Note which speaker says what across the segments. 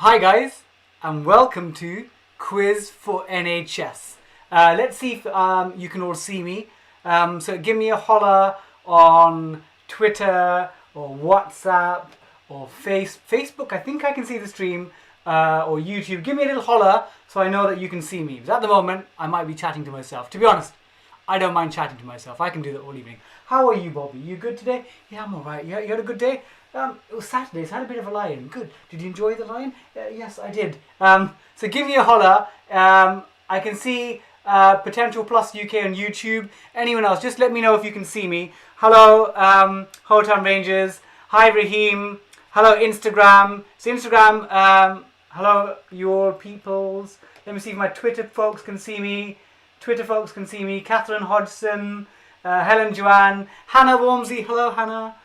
Speaker 1: Hi guys, and welcome to Quiz for NHS. Let's see if you can all see me. So give me a holler on Twitter or WhatsApp or Facebook. I think I can see the stream, or YouTube. Give me a little holler so I know that you can see me. Because at the moment, I might be chatting to myself. To be honest, I don't mind chatting to myself. I can do that all evening. How are you, Bobby? You good today? Yeah, I'm alright. You had a good day? It was Saturday, so I had a bit of a lie-in. Good. Did you enjoy the lie-in? Yes, I did. So give me a holler. I can see Potential Plus UK on YouTube. Anyone else, just let me know if you can see me. Hello, Hotan Rangers. Hi, Raheem. Hello, Instagram. So Instagram, hello, you all peoples. Let me see if my Twitter folks can see me. Catherine Hodgson. Helen Joanne. Hannah Wormsley. Hello, Hannah.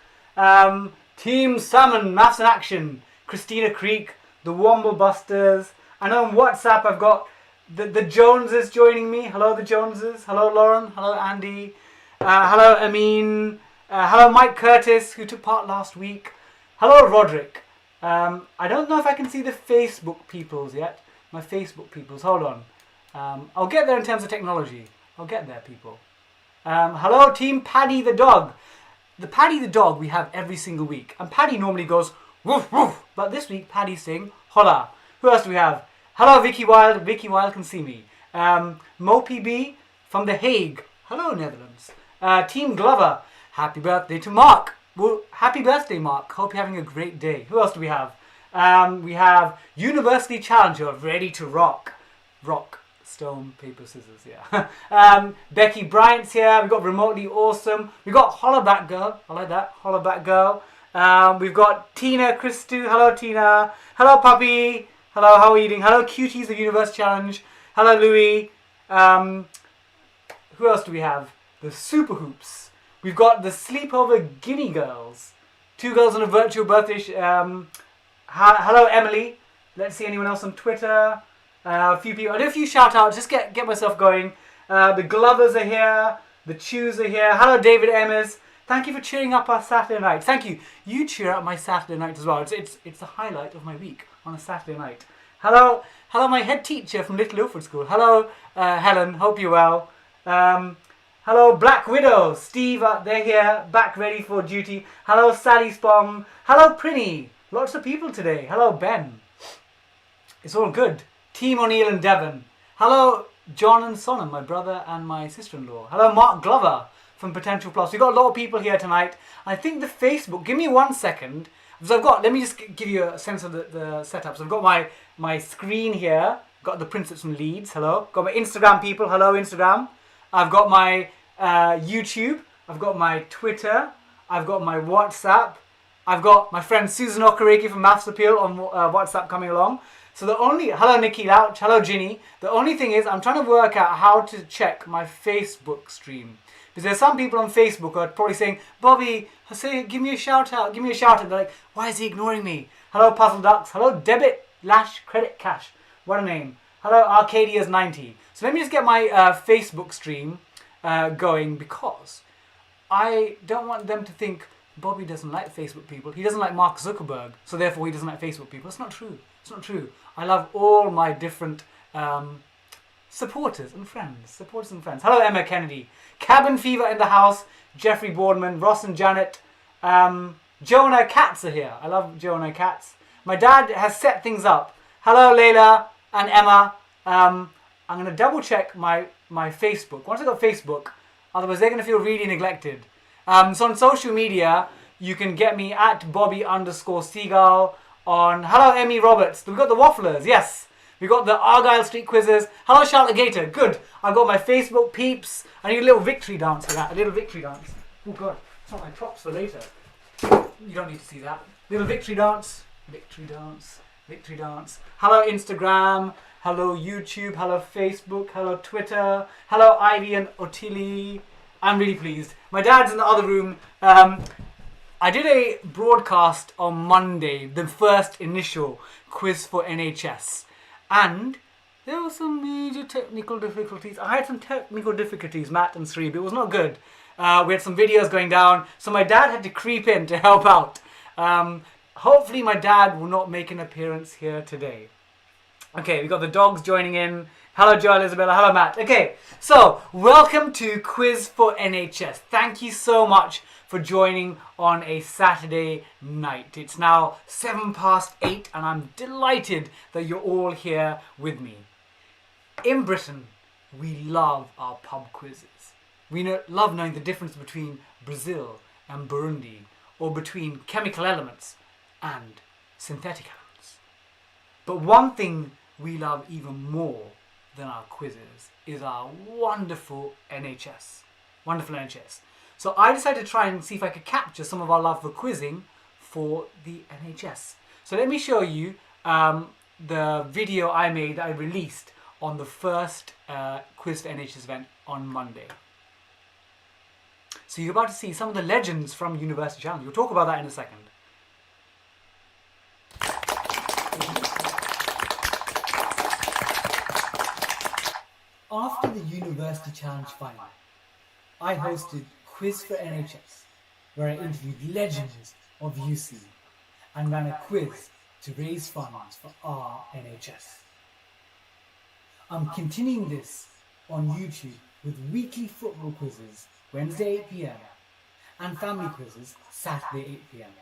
Speaker 1: Team Salmon, Maths in Action, Christina Creek, the Womble Busters. I know on WhatsApp I've got the Joneses joining me. Hello, the Joneses. Hello, Lauren. Hello, Andy. Hello, Amin. Hello, Mike Curtis, who took part last week. Hello, Roderick. I don't know if I can see the Facebook peoples yet. My Facebook peoples. Hold on. I'll get there in terms of technology. I'll get there, people. Hello, Team Paddy the Dog. The Paddy the dog we have every single week. And Paddy normally goes, woof, woof. But this week, Paddy's saying, holla. Who else do we have? Hello, Vicky Wild. Vicky Wild can see me. Mo PB from The Hague. Hello, Netherlands. Team Glover. Happy birthday to Mark. Well, happy birthday, Mark. Hope you're having a great day. Who else do we have? We have University Challenger, ready to rock. Rock. Stone, paper, scissors, yeah. Becky Bryant's here. We've got Remotely Awesome. We've got Hollaback Girl. I like that. Hollaback Girl. We've got Tina Christou. Hello, Tina. Hello, Puppy. Hello, how are you doing? Hello, Cuties of Universe Challenge. Hello, Louis. Who else do we have? The Super Hoops. We've got the Sleepover Guinea Girls. 2 girls on a virtual birthday. Hello, Emily. Let's see anyone else on Twitter. A few people. I do a few shout outs. Just get myself going. The Glovers are here. The Chews are here. Hello, David Emmers. Thank you for cheering up our Saturday night. Thank you. You cheer up my Saturday night as well. It's the highlight of my week on a Saturday night. Hello, my head teacher from Little Ilford School. Hello, Helen. Hope you're well. Hello, Black Widow. Steve, they're here, back ready for duty. Hello, Sally Spong. Hello, Prinny. Lots of people today. Hello, Ben. It's all good. Team O'Neill and Devon. Hello, John and Sonam, my brother and my sister-in-law. Hello, Mark Glover from Potential Plus. We've got a lot of people here tonight. I think the Facebook, give me 1 second. So let me just give you a sense of the setup. So I've got my screen here. Got the Princess from Leeds. Hello. Got my Instagram people. Hello, Instagram. I've got my YouTube. I've got my Twitter. I've got my WhatsApp. I've got my friend Susan Okereke from Maths Appeal on WhatsApp coming along. So hello Nikki Louch, hello Ginny. The only thing is I'm trying to work out how to check my Facebook stream. Because there's some people on Facebook who are probably saying, Bobby, give me a shout out. They're like, why is he ignoring me? Hello Puzzle Ducks, hello Debit Lash Credit Cash. What a name. Hello Arcadia's90. So let me just get my Facebook stream going, because I don't want them to think Bobby doesn't like Facebook people. He doesn't like Mark Zuckerberg, so therefore he doesn't like Facebook people. It's not true. It's not true. I love all my different supporters and friends. Hello, Emma Kennedy. Cabin Fever in the house. Jeffrey Boardman, Ross and Janet. Jonah Katz are here. I love Jonah Katz. My dad has set things up. Hello, Layla and Emma. I'm going to double check my Facebook. Once I got Facebook, otherwise they're going to feel really neglected. So on social media, you can get me at Bobby_Seagull. On hello Emmy Roberts. We've got the Wafflers, yes. We've got the Argyle Street Quizzes. Hello Charlotte Gator, good. I've got my Facebook peeps. I need a little victory dance for that. A little victory dance. Oh god, it's not my props for later. You don't need to see that. Little victory dance. Victory dance. Hello Instagram. Hello YouTube. Hello Facebook. Hello Twitter. Hello Ivy and Otili. I'm really pleased. My dad's in the other room. I did a broadcast on Monday, the first initial quiz for NHS, and there were some major technical difficulties. I had some technical difficulties, Matt and Sri, but it was not good. We had some videos going down, so my dad had to creep in to help out. hopefully my dad will not make an appearance here today. Okay, we got the dogs joining in. Hello, Joel, Isabella. Hello, Matt. Okay, so welcome to Quiz for NHS. Thank you so much for joining on a Saturday night. It's now 8:07 and I'm delighted that you're all here with me. In Britain, we love our pub quizzes. We love knowing the difference between Brazil and Burundi, or between chemical elements and synthetic elements. But one thing we love even more than our quizzes is our wonderful NHS. Wonderful NHS. So I decided to try and see if I could capture some of our love for quizzing for the NHS. So let me show you the video I made that I released on the first Quiz for NHS event on Monday. So you're about to see some of the legends from University Challenge. We'll talk about that in a second. After the University Challenge final, I hosted Quiz for NHS, where I interviewed legends of UC and ran a quiz to raise funds for our NHS. I'm continuing this on YouTube with weekly football quizzes Wednesday 8 p.m. and family quizzes Saturday 8 p.m.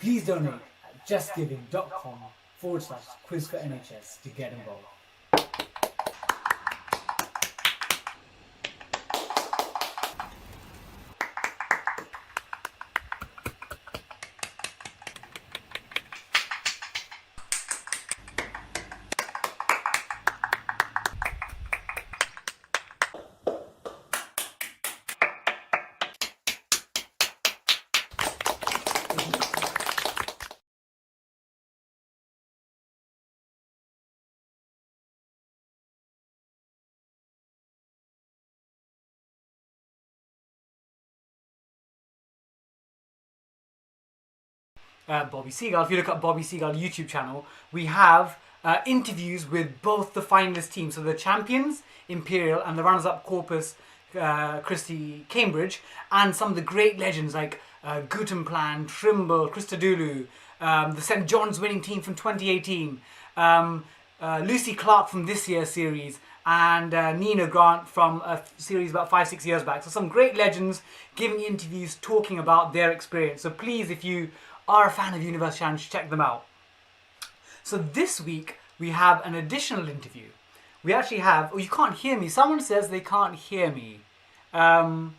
Speaker 1: Please donate at justgiving.com/quiz for NHS to get involved. Bobby Seagull. If you look at Bobby Seagull YouTube channel, we have interviews with both the finalist teams, so the champions Imperial and the runners-up Corpus Christi Cambridge, and some of the great legends like Gutenplan, Trimble, Christodoulou, the St John's winning team from 2018, Lucy Clark from this year's series, and Nina Grant from a series about 5-6 years back. So some great legends giving interviews talking about their experience. So please, if you are a fan of University Challenge, check them out. So this week we have an additional interview. We actually have, oh, you can't hear me. Someone says they can't hear me. Sound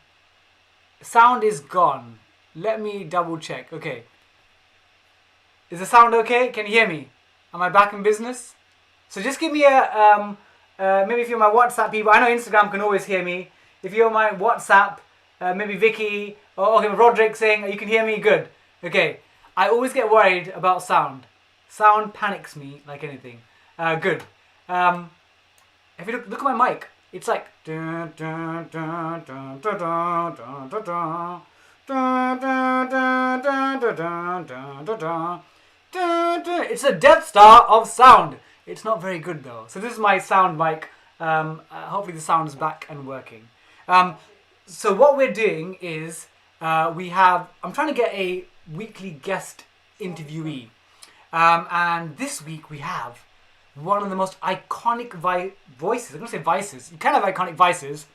Speaker 1: is gone. Let me double check. Okay. Is the sound okay? Can you hear me? Am I back in business? So just give me a, maybe if you're my WhatsApp people, I know Instagram can always hear me. If you're my WhatsApp, maybe Vicky, or okay, Roderick saying you can hear me, good. Okay. I always get worried about sound. Sound panics me like anything. Good. If you look at my mic, it's like it's a Death Star of sound. It's not very good though. So this is my sound mic. Hopefully the sound is back and working. So what we're doing is I'm trying to get a weekly guest interviewee, and this week we have one of the most iconic voices. I'm going to say vices. You can have iconic vices.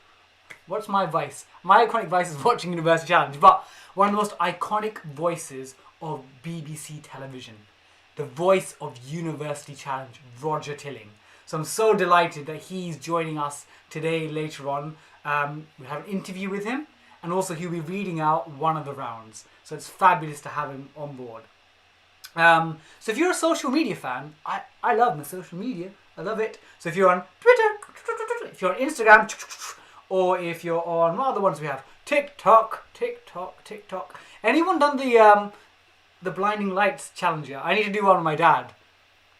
Speaker 1: What's my vice? My iconic vice is watching University Challenge, but one of the most iconic voices of BBC television, the voice of University Challenge, Roger Tilling. So I'm so delighted that he's joining us today later on. We'll have an interview with him, and also he'll be reading out one of the rounds. So it's fabulous to have him on board. So if you're a social media fan, I love my social media. I love it. So if you're on Twitter, if you're on Instagram, or if you're on what other ones we have? TikTok. Anyone done the blinding lights challenge yet? I need to do one with my dad.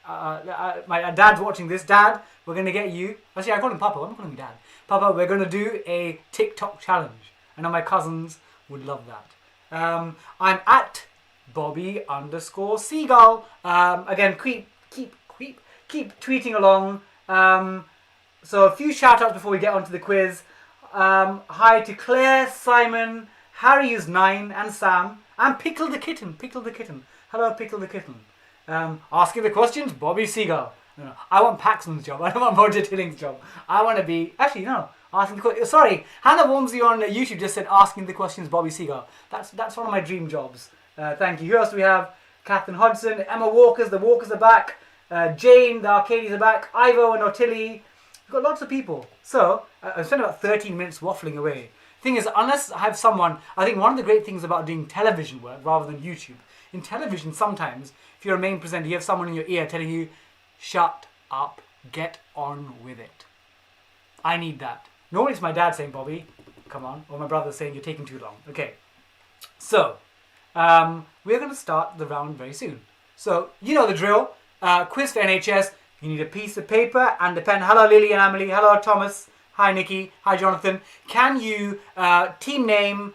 Speaker 1: My dad's watching this. Dad, we're going to get you. Actually, I call him Papa. I'm not calling him Dad. Papa, we're going to do a TikTok challenge. I know my cousins would love that. I'm at Bobby_Seagull. Again, keep tweeting along. So a few shout outs before we get onto the quiz. Hi to Claire, Simon, Harry is 9, and Sam, and Pickle the Kitten. Pickle the Kitten. Hello, Pickle the Kitten. Asking the questions, Bobby Seagull. No, I want Paxman's job. I don't want Roger Tilling's job. I want to be... Actually, no. Asking the questions... Sorry. Hannah Walmsley on YouTube just said asking the questions, Bobby Seagull. That's one of my dream jobs. Thank you. Who else do we have? Catherine Hodgson. Emma Walkers. The Walkers are back. Jane. The Arcadies are back. Ivo and Otilli. We've got lots of people. So, I spent about 13 minutes waffling away. Thing is, unless I have someone... I think one of the great things about doing television work rather than YouTube... In television, sometimes, if you're a main presenter, you have someone in your ear telling you, shut up, get on with it. I need that. Normally it's my dad saying, Bobby, come on. Or my brother saying, you're taking too long. Okay. So, we're going to start the round very soon. So, you know the drill. Quiz for NHS. You need a piece of paper and a pen. Hello, Lily and Emily. Hello, Thomas. Hi, Nikki. Hi, Jonathan. Can you, team name,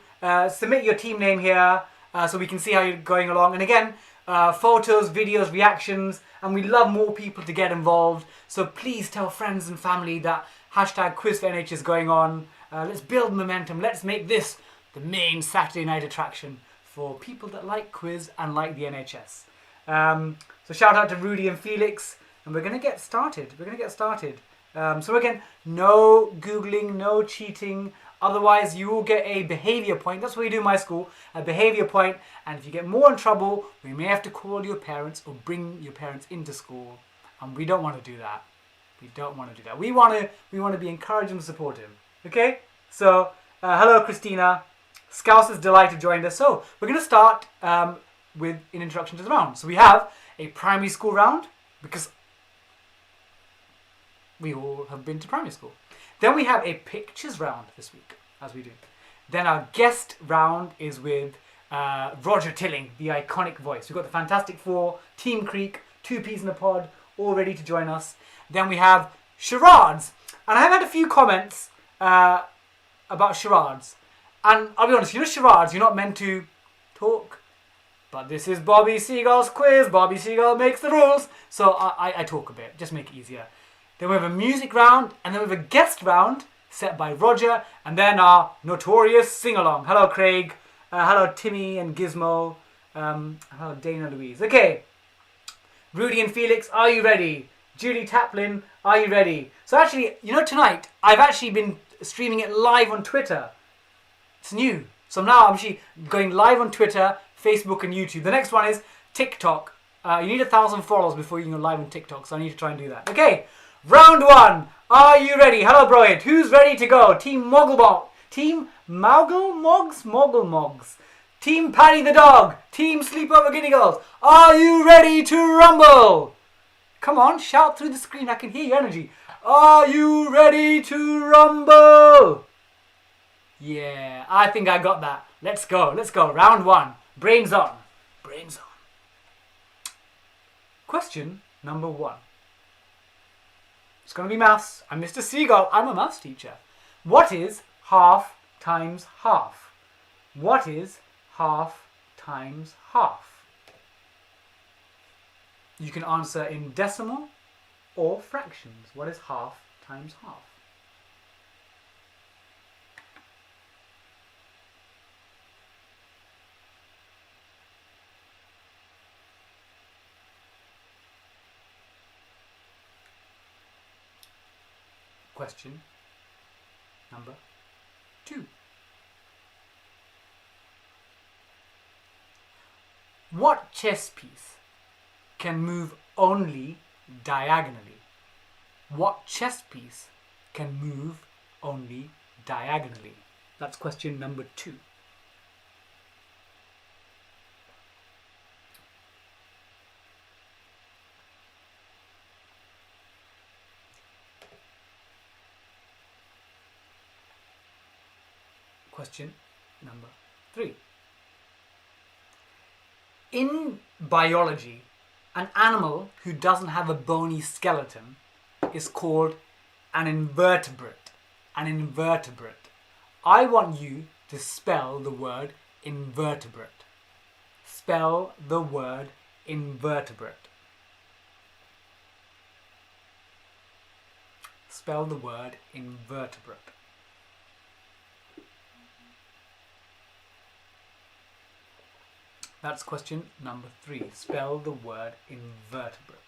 Speaker 1: submit your team name here. So we can see how you're going along. And again, photos, videos, reactions, and we love more people to get involved. So please tell friends and family that hashtag Quiz for NH is going on. Let's build momentum. Let's make this the main Saturday night attraction for people that like quiz and like the NHS. So shout out to Rudy and Felix. And we're going to get started. So again, no Googling, no cheating. Otherwise, you will get a behaviour point. That's what we do in my school, a behaviour point. And if you get more in trouble, we may have to call your parents or bring your parents into school. And we don't want to do that. We want to be encouraging and supportive. Okay? So, hello, Christina. Scouse is delighted joined us. So, we're going to start with an introduction to the round. So, we have a primary school round because we all have been to primary school. Then we have a pictures round this week, as we do. Then our guest round is with Roger Tilling, the iconic voice. We've got the Fantastic Four, Team Creek, 2 Peas in a Pod, all ready to join us. Then we have Charades. And I have had a few comments about Charades. And I'll be honest, you know Charades, you're not meant to talk. But this is Bobby Seagull's quiz. Bobby Seagull makes the rules. So I talk a bit, just make it easier. Then we have a music round, and then we have a guest round set by Roger, and then our notorious sing-along. Hello, Craig. Hello, Timmy and Gizmo. Hello, Dana Louise. Okay. Rudy and Felix, are you ready? Julie Taplin, are you ready? So actually, you know, tonight, I've actually been streaming it live on Twitter. It's new. So now I'm actually going live on Twitter, Facebook, and YouTube. The next one is TikTok. You need 1,000 followers before you can go live on TikTok, so I need to try and do that. Okay. Round 1. Are you ready? Hello, Broid. Who's ready to go? Team Mogglebot. Team Mogglemogs. Team Paddy the Dog. Team Sleepover Guinea Girls. Are you ready to rumble? Come on, shout through the screen. I can hear your energy. Are you ready to rumble? Yeah, I think I got that. Let's go. Round 1. Brains on. Question number 1. It's going to be maths. I'm Mr. Seagull. I'm a maths teacher. What is half times half? What is half times half? You can answer in decimal or fractions. What is half times half? Question number 2. What chess piece can move only diagonally? What chess piece can move only diagonally? That's question number 2. Question number 3. In biology, an animal who doesn't have a bony skeleton is called an invertebrate. I want you to spell the word invertebrate. Spell the word invertebrate. Spell the word invertebrate. That's question number 3. Spell the word invertebrate.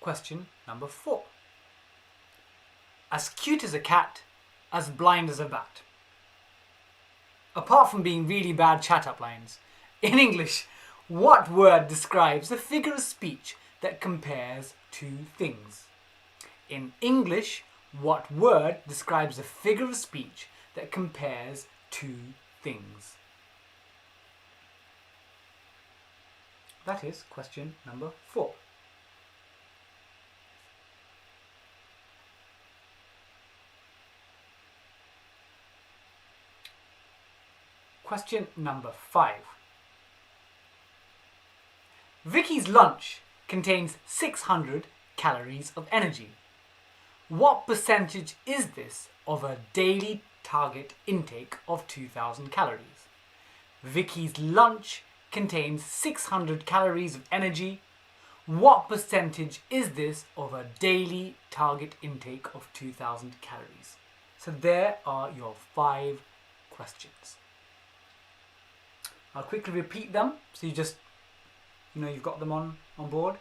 Speaker 1: Question number 4. As cute as a cat, as blind as a bat. Apart from being really bad chat-up lines, in English, what word describes a figure of speech that compares two things? In English, what word describes a figure of speech that compares two things? That is question number 4. Question number 5. Vicky's lunch contains 600 calories of energy. What percentage is this of a daily target intake of 2,000 calories? Vicky's lunch contains 600 calories of energy. What percentage is this of a daily target intake of 2,000 calories? So there are your 5 questions. I'll quickly repeat them so you've got them on board.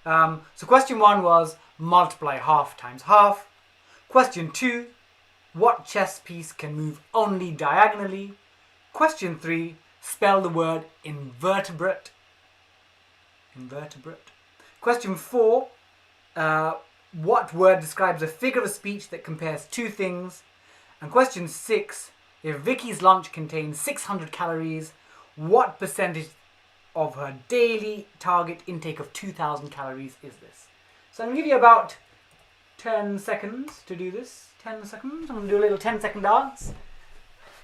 Speaker 1: So question 1 was multiply half times half. Question 2, what chess piece can move only diagonally? Question 3, spell the word invertebrate. Question 4, what word describes a figure of speech that compares two things? And question 6, if Vicky's lunch contains 600 calories, what percentage of her daily target intake of 2,000 calories is this? So I'm going to give you about 10 seconds to do this. 10 seconds. I'm going to do a little 10-second dance.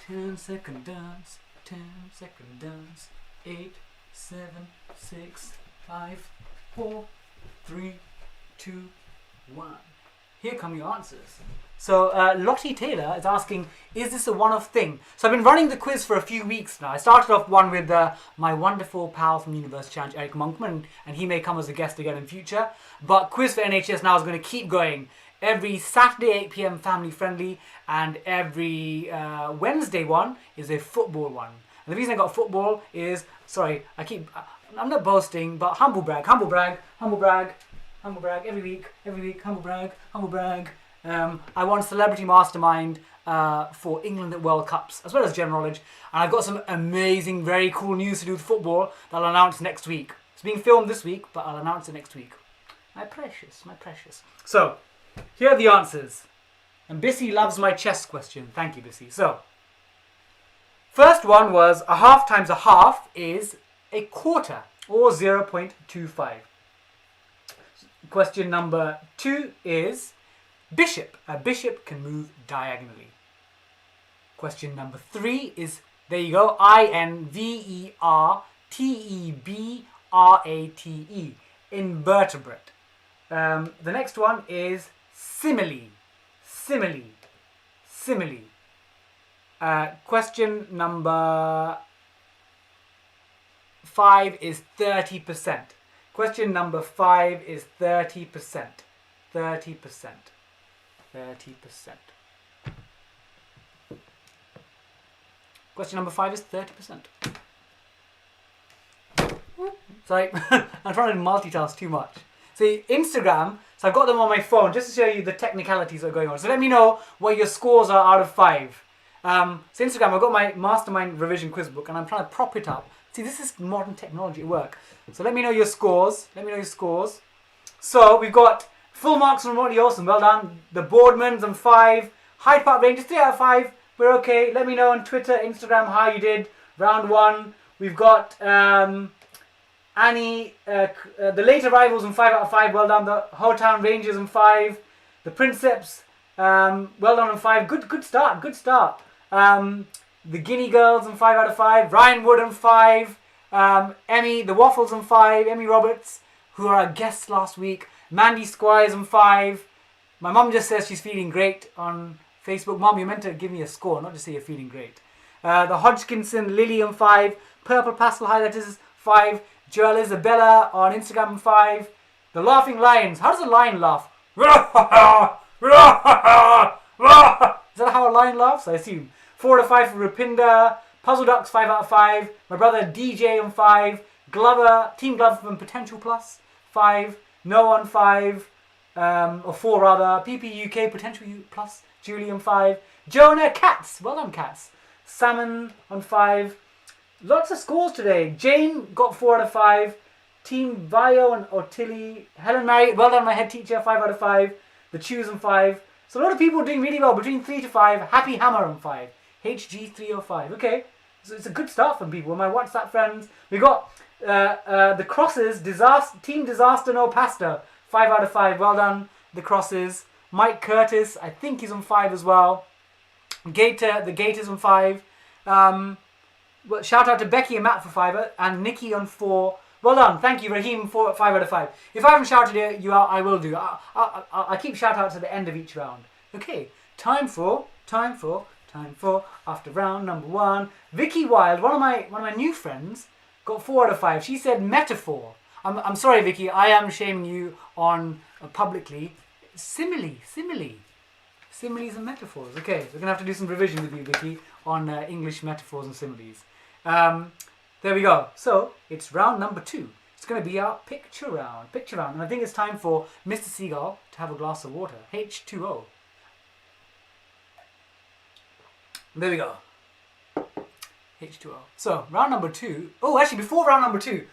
Speaker 1: 10-second dance. 10-second dance. 8, 7, 6, 5, 4, 3, 2, 1. Here come your answers. So Lottie Taylor is asking, is this a one-off thing? So I've been running the quiz for a few weeks now. I started off one with my wonderful pal from University Challenge, Eric Monkman, and he may come as a guest again in future. But Quiz for NHS now is going to keep going. Every Saturday 8 p.m. family friendly, and every Wednesday one is a football one. And the reason I got football is, I'm not boasting, but humble brag, every week, humble brag. I won Celebrity Mastermind for England at World Cups, as well as general knowledge. And I've got some amazing, very cool news to do with football that I'll announce next week. It's being filmed this week, but I'll announce it next week. My precious. So, here are the answers. And Bissy loves my chess question. Thank you, Bissy. So, first one was a half times a half is a quarter, or 0.25. Question number 2 is bishop. A bishop can move diagonally. Question number 3 is, there you go, invertebrate. Invertebrate. The next one is simile. Question number 5 is 30%. Question number 5 is 30%. 30%. Question number 5 is 30%. Sorry, I'm trying to multitask too much. See, Instagram, so I've got them on my phone just to show you the technicalities that are going on. So let me know what your scores are out of 5. So Instagram, I've got my Mastermind revision quiz book and I'm trying to prop it up. See, this is modern technology at work. So let me know your scores. So we've got full marks from Rodney Olsen. Well done. The Boardmans on 5. Hyde Park Rangers 3 out of 5. We're okay. Let me know on Twitter, Instagram how you did. Round 1. We've got Annie, the late arrivals on 5 out of 5. Well done. The Howtown Rangers on 5. The Princeps, well done on 5. Good start. The Guinea Girls on 5 out of 5. Ryan Wood on 5. Emmy, the Waffles on 5. Emmy Roberts, who are our guests last week. Mandy Squires on 5. My mum just says she's feeling great on Facebook. Mum, you're meant to give me a score, not just say you're feeling great. The Hodgkinson, Lily on 5. Purple Pastel Highlighters 5. Joelle Isabella on Instagram on 5. The laughing lions. How does a lion laugh? Is that how a lion laughs? I assume. 4 out of 5 for Rupinder. Puzzle Ducks 5 out of 5. My brother DJ on 5. Glover, Team Glover from Potential Plus 5. No on 5. Or 4 rather. PP UK Potential Plus. Julie on 5. Jonah Cats. Well done, Cats. Salmon on 5. Lots of scores today. Jane got 4 out of 5. Team Vio and Otilli. Helen Mary, well done, my head teacher, 5 out of 5. The Chews on 5. So a lot of people doing really well, between 3 to 5. Happy Hammer on 5. HG305. Okay, so it's a good start from people. My WhatsApp friends. We got the Crosses, Team Disaster No Pasta, 5 out of 5. Well done, the Crosses. Mike Curtis, I think he's on 5 as well. Gator, the Gators on 5. Well, shout out to Becky and Matt for 5, and Nikki on 4. Well done, thank you, Raheem, 5 out of 5. If I haven't shouted you out, I will do. I keep shout outs at the end of each round. Okay, time for after round number 1. Vicky Wild, one of my new friends, got 4 out of 5. She said metaphor. I'm sorry, Vicky, I am shaming you on publicly. Simile. Similes and metaphors. Okay, we're gonna have to do some revision with you, Vicky, on English metaphors and similes. There we go. So it's round number 2. It's going to be our picture round. And I think it's time for Mr. Seagull to have a glass of water. H2O. There we go. H2O. So round number 2. Oh, actually, before round number 2,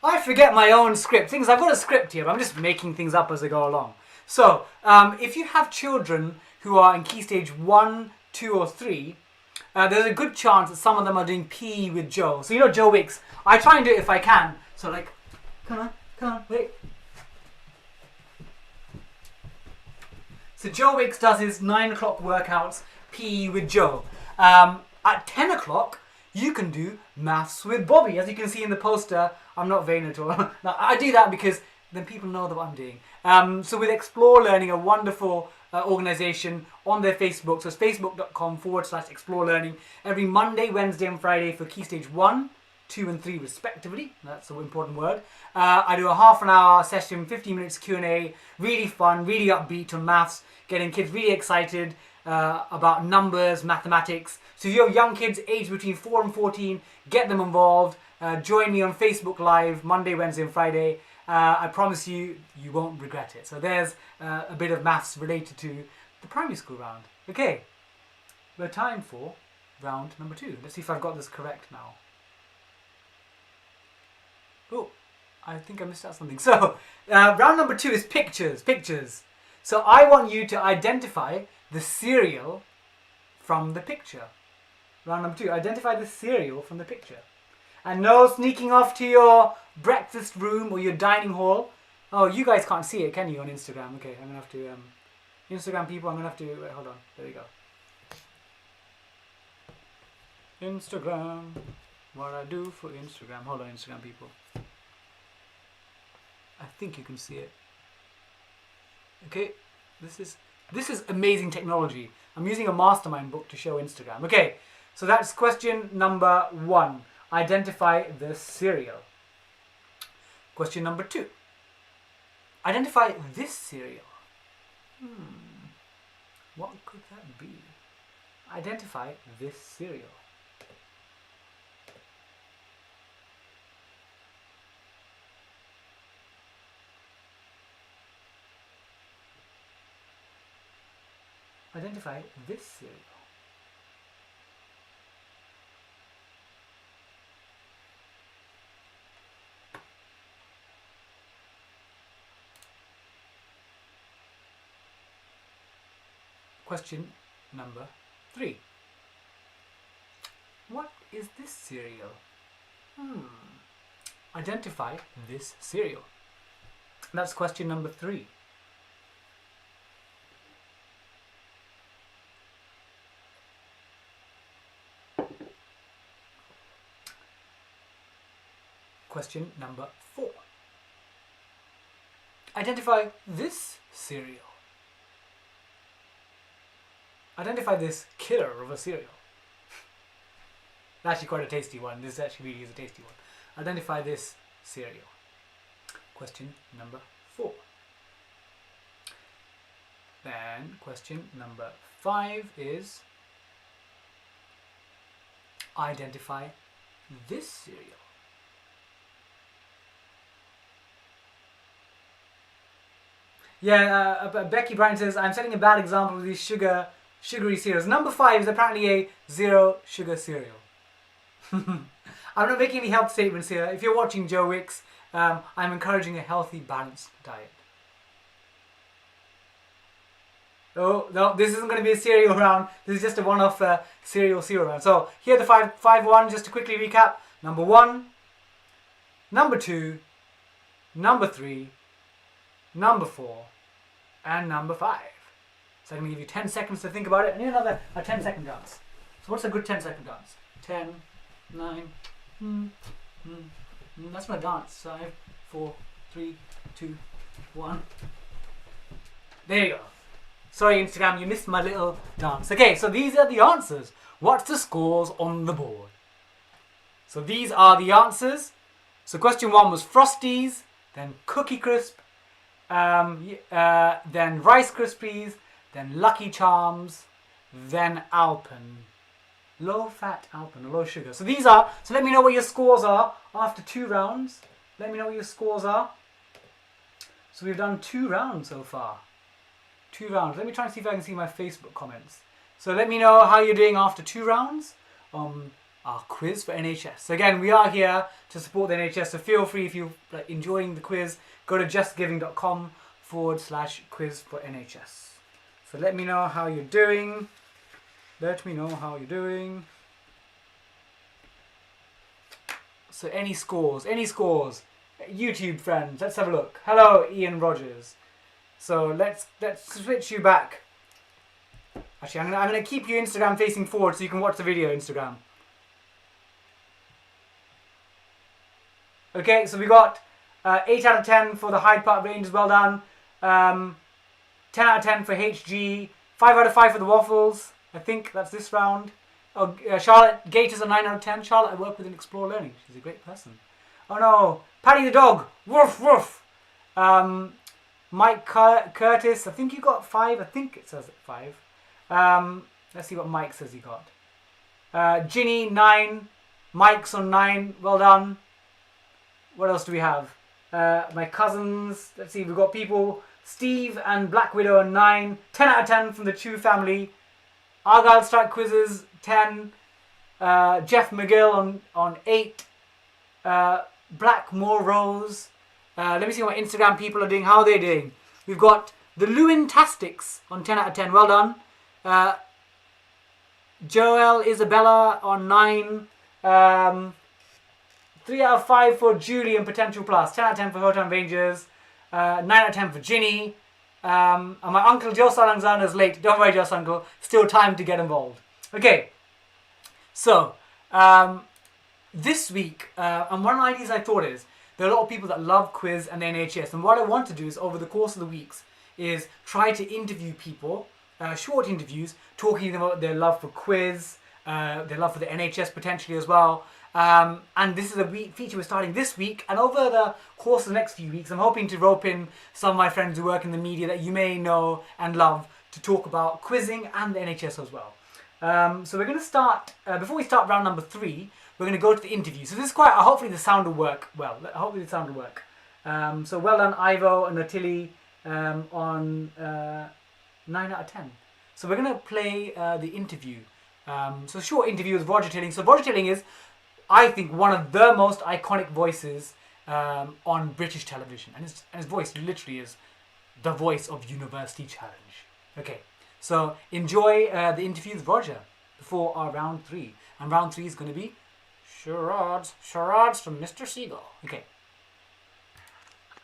Speaker 1: I forget my own script. Things I've got a script here, but I'm just making things up as I go along. So if you have children who are in key stage 1, 2, or 3. There's a good chance that some of them are doing PE with Joe. So you know Joe Wicks. I try and do it if I can. So like, come on, wait. So Joe Wicks does his 9 o'clock workouts, PE with Joe. At 10 o'clock, you can do maths with Bobby. As you can see in the poster, I'm not vain at all. Now, I do that because then people know that what I'm doing. So with Explore Learning, a wonderful organisation on their Facebook. So it's facebook.com/Explore Learning. Every Monday, Wednesday and Friday for Key Stage 1, 2 and 3 respectively. That's an important word. I do a half an hour session, 15 minutes Q&A. Really fun, really upbeat on maths. Getting kids really excited about numbers, mathematics. So if you have young kids aged between 4 and 14, get them involved. Join me on Facebook Live, Monday, Wednesday and Friday. I promise you won't regret it. So there's a bit of maths related to the primary school round. Okay, we're time for round number 2. Let's see if I've got this correct now. Oh, I think I missed out something. So round number 2 is pictures. So I want you to identify the cereal from the picture. Round number 2, identify the cereal from the picture. And no sneaking off to your breakfast room or your dining hall. Oh, you guys can't see it, can you, on Instagram? Okay, I'm going to have to... Instagram people, I'm going to have to... Wait, hold on. There we go. Instagram. What I do for Instagram. Hold on, Instagram people. I think you can see it. Okay, this is amazing technology. I'm using a mastermind book to show Instagram. Okay, so that's question number 1. Identify the cereal. Question number 2. Identify this cereal. What could that be? Identify this cereal. Identify this cereal. Question number 3. What is this cereal? Identify this cereal. That's question number 3. Question number 4. Identify this cereal. Identify this killer of a cereal. Actually quite a tasty one. This actually really is a tasty one. Identify this cereal. Question number 4. Then question number 5 is identify this cereal. Yeah, Becky Bryan says, I'm setting a bad example of these sugary cereals. Number 5 is apparently a 0 sugar cereal. I'm not making any health statements here. If you're watching Joe Wicks, I'm encouraging a healthy, balanced diet. Oh, no, this isn't going to be a cereal round. This is just a one-off cereal round. So, here are the five ones, just to quickly recap. Number 1, number 2, number 3, number 4, and number 5. So I'm going to give you 10 seconds to think about it. I need another 10-second dance. So what's a good 10-second dance? 10, 9, that's my dance. 5, 4, 3, 2, 1. There you go. Sorry, Instagram, you missed my little dance. Okay, so these are the answers. What's the scores on the board? So these are the answers. So question 1 was Frosties, then Cookie Crisp, then Rice Krispies, then Lucky Charms, then Alpen. Low fat Alpen, low sugar. So these are, so let me know what your scores are after 2 rounds. Let me know what your scores are. So we've done 2 rounds so far. 2 rounds. Let me try and see if I can see my Facebook comments. So let me know how you're doing after 2 rounds on our quiz for NHS. So again, we are here to support the NHS. So feel free, if you're enjoying the quiz, go to justgiving.com/quiz for NHS. So let me know how you're doing. Let me know how you're doing. So any scores? YouTube friends, let's have a look. Hello, Ian Rogers. So let's switch you back. Actually, I'm gonna keep you Instagram facing forward so you can watch the video Instagram. Okay, so we got 8 out of 10 for the Hyde Park Rangers, well done. 10 out of 10 for HG. 5 out of 5 for the Waffles. I think that's this round. Oh, Charlotte Gators are 9 out of 10. Charlotte, I work with in Explore Learning. She's a great person. Oh no, Paddy the dog. Woof woof. Mike Curtis, I think you got 5. I think it says 5. Let's see what Mike says he got. Ginny 9. Mike's on 9. Well done. What else do we have? My cousins. Let's see. We've got people. Steve and Black Widow on 9. 10 out of 10 from the Chew family. Argyle Strike Quizzes 10. Jeff McGill on 8. Blackmore Rose. Let me see what Instagram people are doing. How are they doing? We've got the Lewintastics on 10 out of 10. Well done. Joel Isabella on 9. 3 out of 5 for Julie and Potential Plus. 10 out of 10 for Hotel Rangers. 9 out of 10 for Ginny. And my uncle Joe Alexander's late. Don't worry, Joe Uncle. Still time to get involved. Okay. So, this week, and one of the ideas I thought is, there are a lot of people that love quiz and the NHS. And what I want to do is, over the course of the weeks, is try to interview people, short interviews, talking about their love for quiz, their love for the NHS potentially as well. And this is a feature we're starting this week. And over the course of the next few weeks, I'm hoping to rope in some of my friends who work in the media that you may know and love to talk about quizzing and the NHS as well. So we're going to start, before we start round number 3, we're going to go to the interview. So this is quite, hopefully the sound will work well. Hopefully the sound will work. So well done, Ivo and Natili, on 9 out of 10. So we're going to play the interview. So a short interview with Roger Tilling. So Roger Tilling is, I think, one of the most iconic voices on British television. And his voice literally is the voice of University Challenge. Okay, so enjoy the interview with Roger before our round 3. And round 3 is going to be Charades from Mr. Seagull. Okay.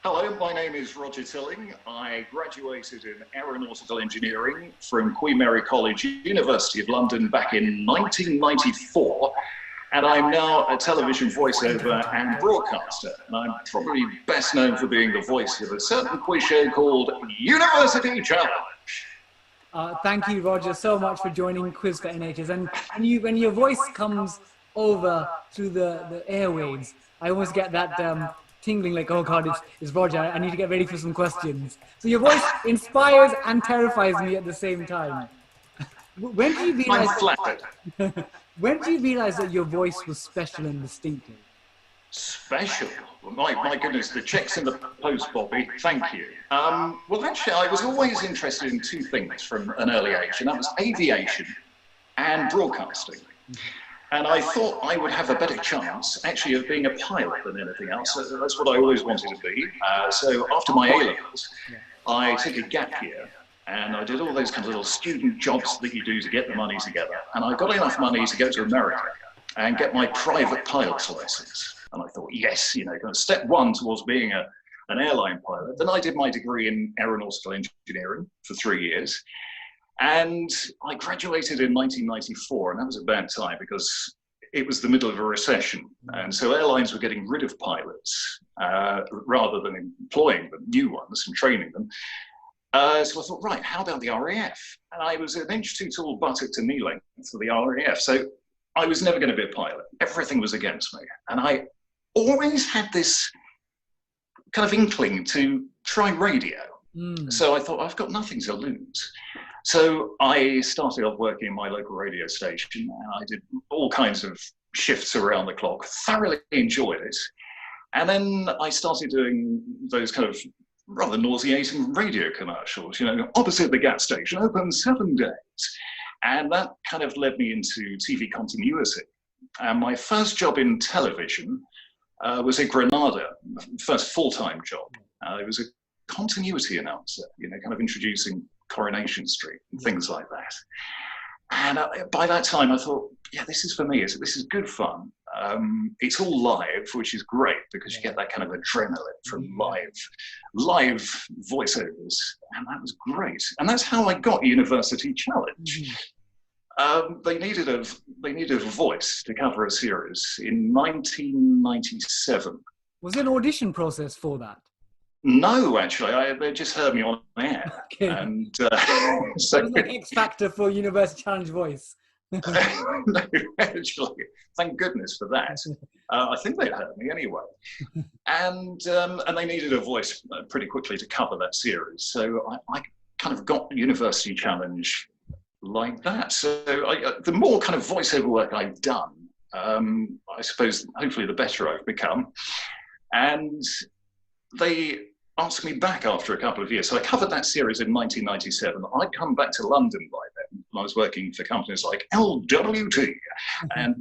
Speaker 2: Hello, my name is Roger Tilling. I graduated in aeronautical engineering from Queen Mary College, University of London back in 1994. And I'm now a television voiceover and broadcaster. And I'm probably best known for being the voice of a certain quiz show called University Challenge.
Speaker 1: Thank you, Roger, so much for joining Quiz for NHS. And when your voice comes over through the airwaves, I always get that tingling like, oh God, it's Roger. I need to get ready for some questions. So your voice inspires and terrifies me at the same time. When do you realize?
Speaker 2: I'm flattered.
Speaker 1: When do you realize that your voice was special and distinctive?
Speaker 2: Special. My goodness, the check's in the post, Bobby. Thank you. Well, actually, I was always interested in two things from an early age, and that was aviation and broadcasting. And I thought I would have a better chance, actually, of being a pilot than anything else. So that's what I always wanted to be. So after my A-levels, I took a gap year, and I did all those kind of little student jobs that you do to get the money together. And I got enough money to go to America and get my private pilot's license. And I thought, yes, kind of step one towards being an airline pilot. Then I did my degree in aeronautical engineering for 3 years. And I graduated in 1994, and that was a bad time because it was the middle of a recession. And so airlines were getting rid of pilots rather than employing them, new ones, and training them. So I thought, right, how about the RAF? And I was an inch too tall buttock to knee length for the RAF. So I was never going to be a pilot. Everything was against me. And I always had this kind of inkling to try radio. So I thought, I've got nothing to lose. So I started off working in my local radio station, and I did all kinds of shifts around the clock, thoroughly enjoyed it. And then I started doing those kind of rather nauseating radio commercials, opposite the gas station, open 7 days. And that kind of led me into TV continuity. And my first job in television was at Granada, first full-time job. It was a continuity announcer, kind of introducing Coronation Street and things like that. And by that time I thought, yeah, this is for me. This is good fun. It's all live, which is great because you get that kind of adrenaline from live voiceovers, and that was great. And that's how I got University Challenge. They needed a voice to cover a series in 1997.
Speaker 1: Was there an audition process for that?
Speaker 2: No, actually, they just heard me on air.
Speaker 1: Okay.
Speaker 2: And
Speaker 1: so it was like X Factor for University Challenge voice.
Speaker 2: No, actually, thank goodness for that. I think they'd heard me anyway. And they needed a voice pretty quickly to cover that series. So I kind of got University Challenge like that. So the more kind of voiceover work I've done, I suppose hopefully the better I've become. And they asked me back after a couple of years. So I covered that series in 1997. I'd come back to London by then. I was working for companies like LWT and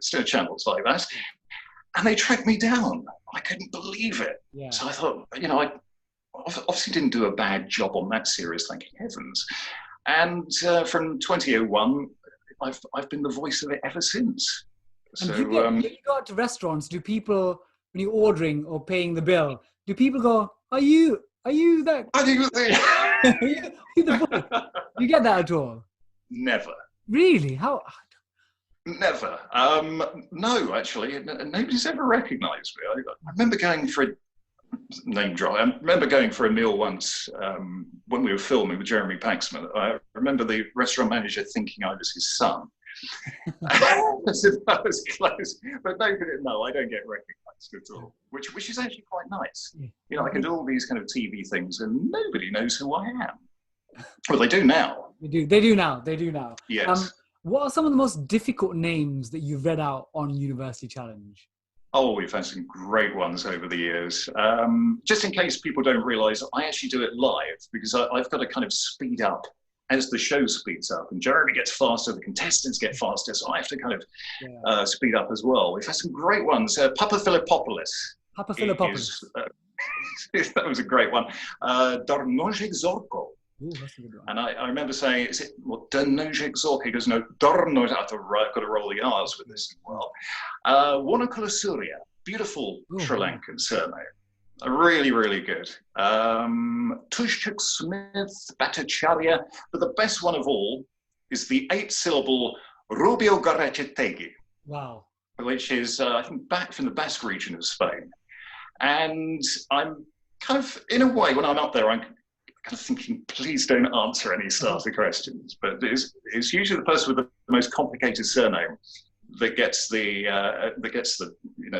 Speaker 2: still channels like that. And they tracked me down. I couldn't believe it. Yeah. So I thought, I obviously didn't do a bad job on that series, thank heavens. And from 2001, I've been the voice of it ever since.
Speaker 1: And
Speaker 2: so
Speaker 1: you go out to restaurants, do people, when you're ordering or paying the bill, do people go, are you that?
Speaker 2: I think
Speaker 1: are you the voice? Do you get that at all?
Speaker 2: Never.
Speaker 1: Really? How?
Speaker 2: Never. No, actually, nobody's ever recognised me. I remember going for a name drop. I remember going for a meal once when we were filming with Jeremy Paxman. I remember the restaurant manager thinking I was his son. As if I was close, but no, I don't get recognised at all, which is actually quite nice. I can do all these kind of TV things and nobody knows who I am. Well, they do now.
Speaker 1: They do now.
Speaker 2: Yes.
Speaker 1: What are some of the most difficult names that you've read out on University Challenge?
Speaker 2: Oh, we've had some great ones over the years. Just in case people don't realise, I actually do it live because I've got to kind of speed up as the show speeds up, and Jeremy gets faster, the contestants get faster, so I have to kind of speed up as well. We've had some great ones. Papa Philippopoulos.
Speaker 1: Papa Philippopoulos.
Speaker 2: That was a great one. Dornojek Zorko.
Speaker 1: Ooh, that's a good one.
Speaker 2: And I remember saying, is it Dornojek Zorko? He goes, no, Dornojek. I've got to roll the R's with this as well. Wanakula Surya. Beautiful Sri Lankan surname. Really, really good. Tushchuk Smith, Bhattacharya, but the best one of all is the 8-syllable Rubio Garachetegi.
Speaker 1: Wow.
Speaker 2: Which is, I think, back from the Basque region of Spain. And I'm kind of, in a way, when I'm up there, I'm kind of thinking, please don't answer any starter questions. But it's usually the person with the most complicated surname the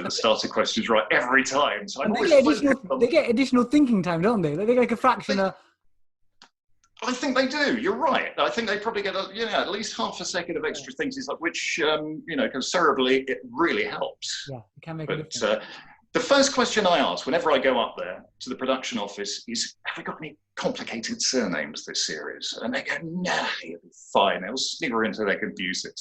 Speaker 2: starter questions right every time. So
Speaker 1: and they get additional thinking time, don't they? They get like a fraction of.
Speaker 2: I think they do. You're right. I think they probably get at least half a second of extra things, which considerably it really helps.
Speaker 1: Yeah, it can make a difference.
Speaker 2: The first question I ask whenever I go up there to the production office is, have we got any complicated surnames this series? And they go, nah, you'll be fine. They'll snigger until they confuse it.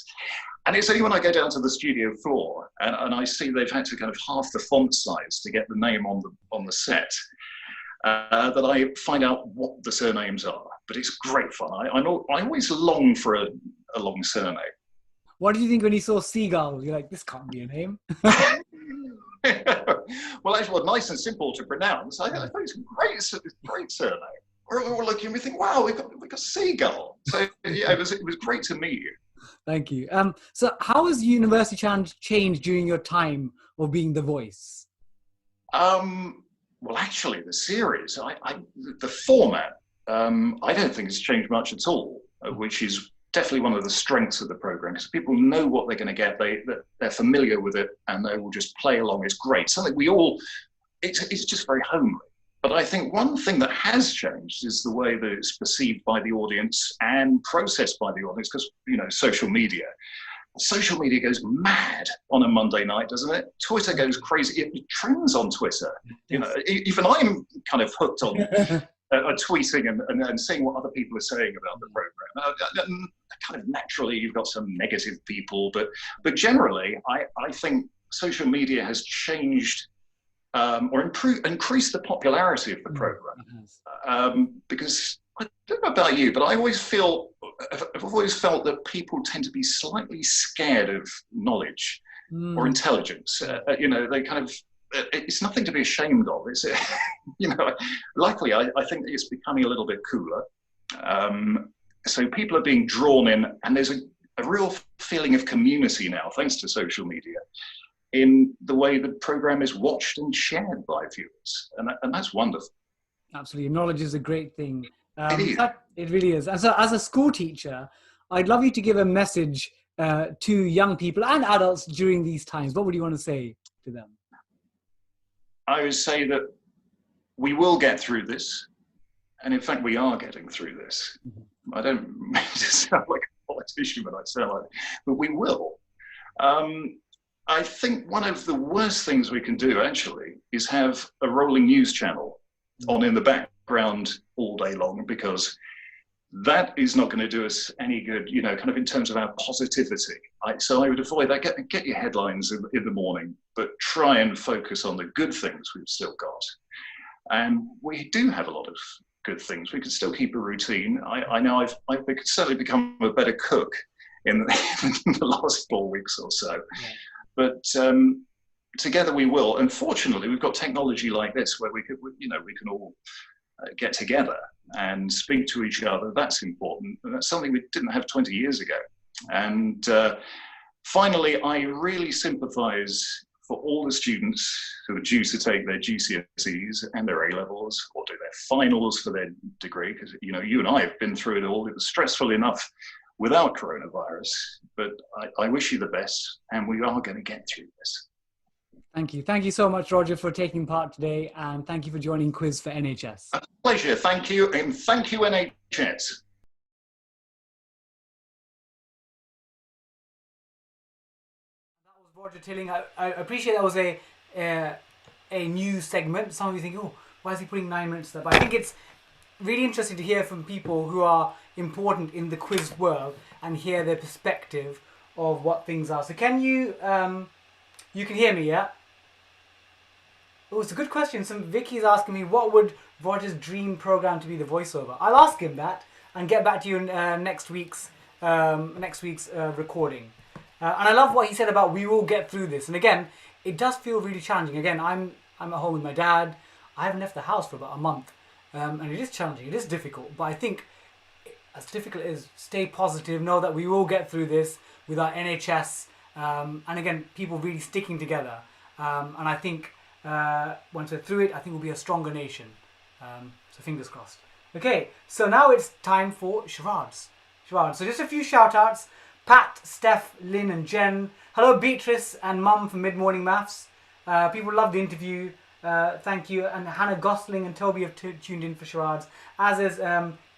Speaker 2: And it's only when I go down to the studio floor and I see they've had to kind of half the font size to get the name on the set that I find out what the surnames are. But it's great fun. I always long for a long surname.
Speaker 1: What did you think when you saw Seagull? You're like, this can't be a name.
Speaker 2: Well, actually, nice and simple to pronounce. I thought it's a great surname. We're looking and we think, wow, we've got Seagull. So yeah, it was great to meet you.
Speaker 1: Thank you. So how has University Challenge changed during your time of being the voice?
Speaker 2: Well, actually, the series, the format, I don't think it's changed much at all, which is definitely one of the strengths of the program, because people know what they're going to get. They're familiar with it, and they will just play along. It's great. Something it's just very homely. But I think one thing that has changed is the way that it's perceived by the audience and processed by the audience, because, social media. Social media goes mad on a Monday night, doesn't it? Twitter goes crazy. It trends on Twitter. Even I'm kind of hooked on tweeting and seeing what other people are saying about the program. Kind of naturally, you've got some negative people, but generally, I think social media has changed or increased the popularity of the program. Because I don't know about you, but I've always felt that people tend to be slightly scared of knowledge or intelligence. They kind of, it's nothing to be ashamed of. It's, luckily, I think it's becoming a little bit cooler. So people are being drawn in, and there's a real feeling of community now, thanks to social media, in the way the program is watched and shared by viewers. And that's wonderful.
Speaker 1: Absolutely. Knowledge is a great thing. It really is. And so as a school teacher, I'd love you to give a message to young people and adults during these times. What would you want to say to them?
Speaker 2: I would say that we will get through this. And in fact, we are getting through this. I don't mean to sound like a politician, but I sound like, but we will. I think one of the worst things we can do, actually, is have a rolling news channel on in the background all day long, because that is not going to do us any good, kind of in terms of our positivity. So I would avoid that. Get your headlines in the morning, but try and focus on the good things we've still got. And we do have a lot of good things. We can still keep a routine. I know I've certainly become a better cook in the last 4 weeks or so. Yeah. But together we will. And fortunately, we've got technology like this where we can all get together and speak to each other. That's important. And that's something we didn't have 20 years ago. And finally, I really sympathize for all the students who are due to take their GCSEs and their A-levels or do their finals for their degree, because you and I have been through it all. It was stressful enough without coronavirus, but I wish you the best, and we are going to get through this.
Speaker 1: Thank you. Thank you so much, Roger, for taking part today, and thank you for joining Quiz for NHS.
Speaker 2: A pleasure. Thank you, and thank you, NHS.
Speaker 1: Roger Tilling. I appreciate that was a new segment. Some of you think, oh, why is he putting 9 minutes there? But I think it's really interesting to hear from people who are important in the quiz world and hear their perspective of what things are. So can you, you can hear me, yeah? Oh, it's a good question. Vicky's asking me, what would Roger's dream program to be the voiceover? I'll ask him that and get back to you in next week's recording. And I love what he said about we will get through this. And again, it does feel really challenging. Again, I'm at home with my dad. I haven't left the house for about a month. And it is challenging. It is difficult. But I think as difficult as stay positive, know that we will get through this with our NHS. And again, people really sticking together. And I think once we're through it, I think we'll be a stronger nation. So fingers crossed. Okay, so now it's time for charades. So just a few shout outs. Pat, Steph, Lynn and Jen. Hello Beatrice and Mum from Mid Morning Maths. People love the interview. Thank you. And Hannah Gosling and Toby have tuned in for charades, as is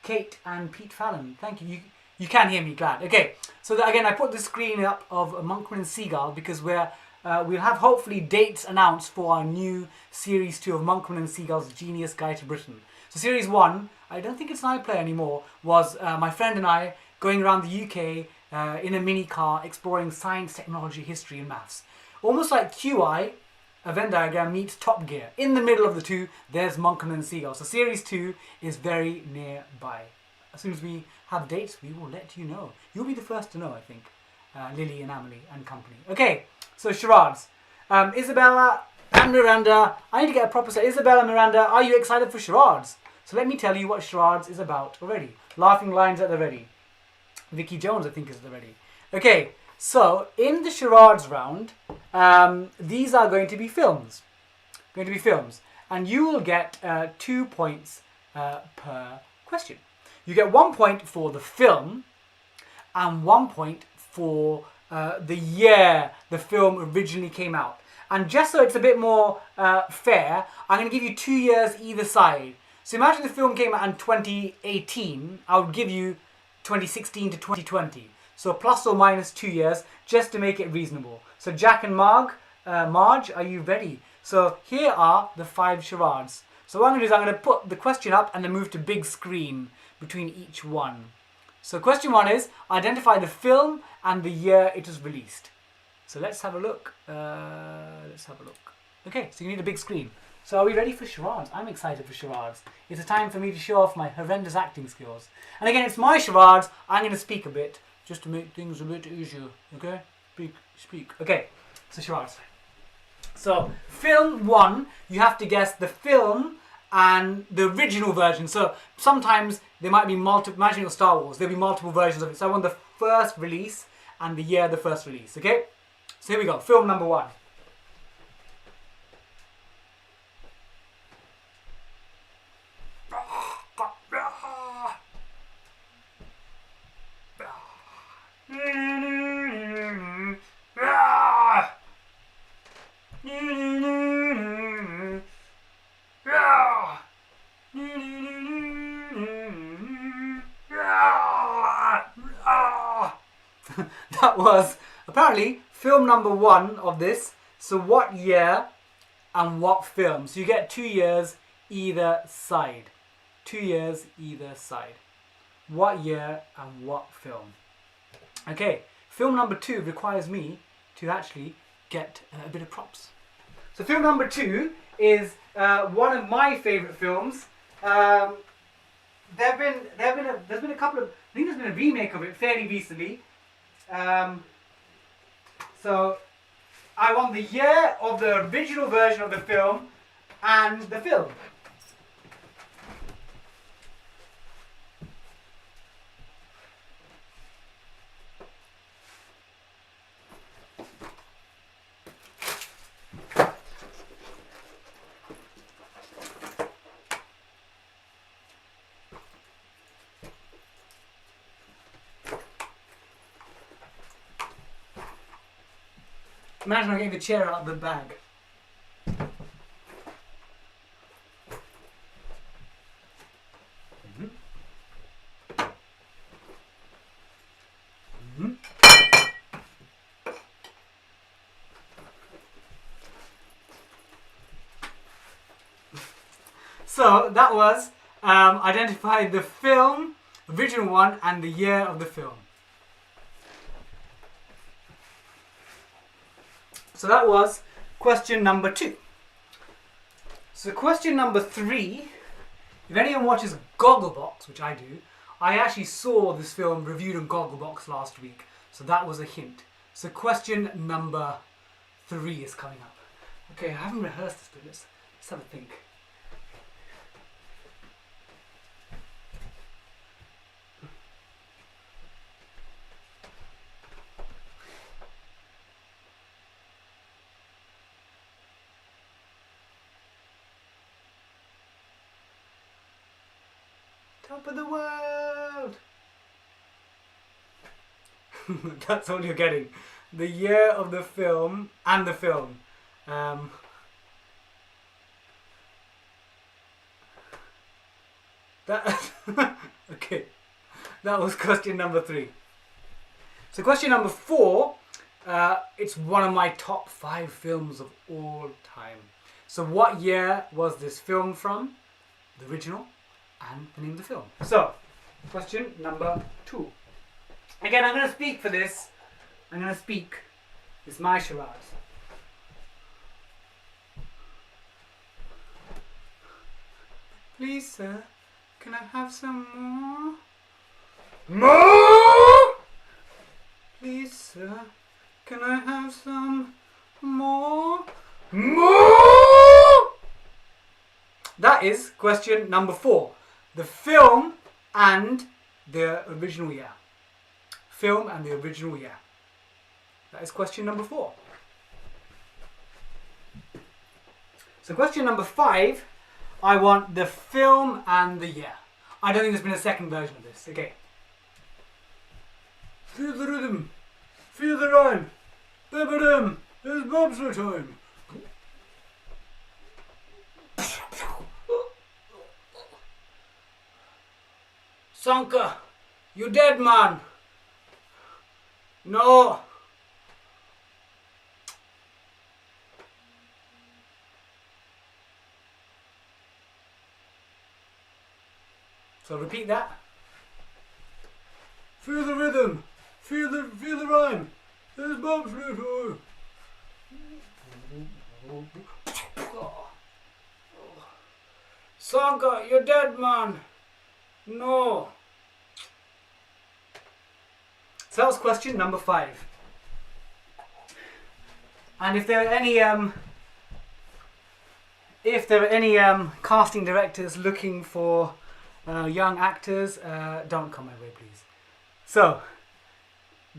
Speaker 1: Kate and Pete Fallon. Thank you. You can hear me, glad. Okay, so again, I put the screen up of Monkman and Seagull because we'll have hopefully dates announced for our new Series 2 of Monkman and Seagull's Genius Guide to Britain. So Series 1, I don't think it's an iPlayer anymore, was my friend and I going around the UK in a mini car exploring science, technology, history and maths. Almost like QI, a Venn diagram meets Top Gear. In the middle of the two, there's Monkman and Seagull. So Series 2 is very nearby. As soon as we have dates, we will let you know. You'll be the first to know, I think. Lily and Emily and company. Okay, so charades. Isabella and Miranda. I need to get a proper set. Isabella, Miranda, are you excited for charades? So let me tell you what charades is about already. Laughing lines at the ready. Vicky Jones, I think, is at the ready. Okay, so in the charades round, these are going to be films. And you will get 2 points per question. You get 1 point for the film and 1 point for the year the film originally came out. And just so it's a bit more fair, I'm going to give you 2 years either side. So imagine the film came out in 2018, I would give you 2016 to 2020. So plus or minus 2 years, just to make it reasonable. So Jack and Marge, are you ready? So here are the 5 charades. So what I'm going to do is I'm going to put the question up and then move to big screen between each one. So question 1 is, identify the film and the year it was released. So let's have a look. Okay, so you need a big screen. So are we ready for charades? I'm excited for charades. It's a time for me to show off my horrendous acting skills. And again, it's my charades. I'm going to speak a bit, just to make things a bit easier. Okay? Speak. Okay, so charades. So film 1, you have to guess the film and the original version. So sometimes there might be multiple, imagine your Star Wars, there'll be multiple versions of it. So I want the first release and the year of the first release, okay? So here we go, film number 1. That was apparently film number 1 of this. So what year and what film? So you get 2 years either side. 2 years either side. What year and what film? Okay, film number 2 requires me to actually get a bit of props. So film number 2 is one of my favourite films. There's been a couple of, I think there's been a remake of it fairly recently. So I want the year of the original version of the film and the film. Imagine I'm getting the chair out of the bag. So that was identify the film, original one, and the year of the film. So that was question number 2. So question number 3, if anyone watches Gogglebox, which I do, I actually saw this film reviewed on Gogglebox last week. So that was a hint. So question number 3 is coming up. Okay, I haven't rehearsed this, but let's have a think. Top of the world! That's all you're getting. The year of the film and the film. That okay. That was question number 3. So question number 4, it's one of my top 5 films of all time. So what year was this film from? The original and the name of the film. So, question number 2. Again, I'm going to speak for this. I'm going to speak. It's my charades. Please, sir, can I have some more? More! Please, sir, can I have some more? More! That is question number 4. The film and the original year. Film and the original year. That is question number 4. So question number 5, I want the film and the year. I don't think there's been a second version of this. Okay. Feel the rhythm. Feel the rhyme. Ba-ba-dum. It's bobsleigh time. Sanka, you dead, man. No. So repeat that. Feel the rhythm. Feel the rhyme. There's bobsleigh time. Sanka, you're dead, man. No. So that was question number 5. And if there are any casting directors looking for young actors, don't come my way, please. So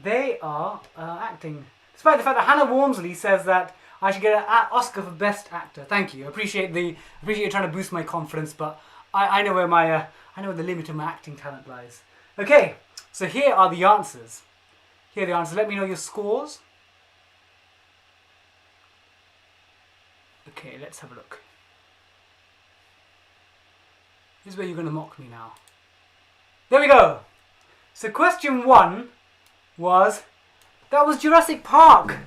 Speaker 1: they are acting. Despite the fact that Hannah Walmsley says that I should get an Oscar for Best Actor. Thank you. I appreciate you trying to boost my confidence, but I know where the limit of my acting talent lies. Okay, so here are the answers. Here are the answers. Let me know your scores. Okay, let's have a look. This is where you're going to mock me now. There we go. So question 1 was, that was Jurassic Park.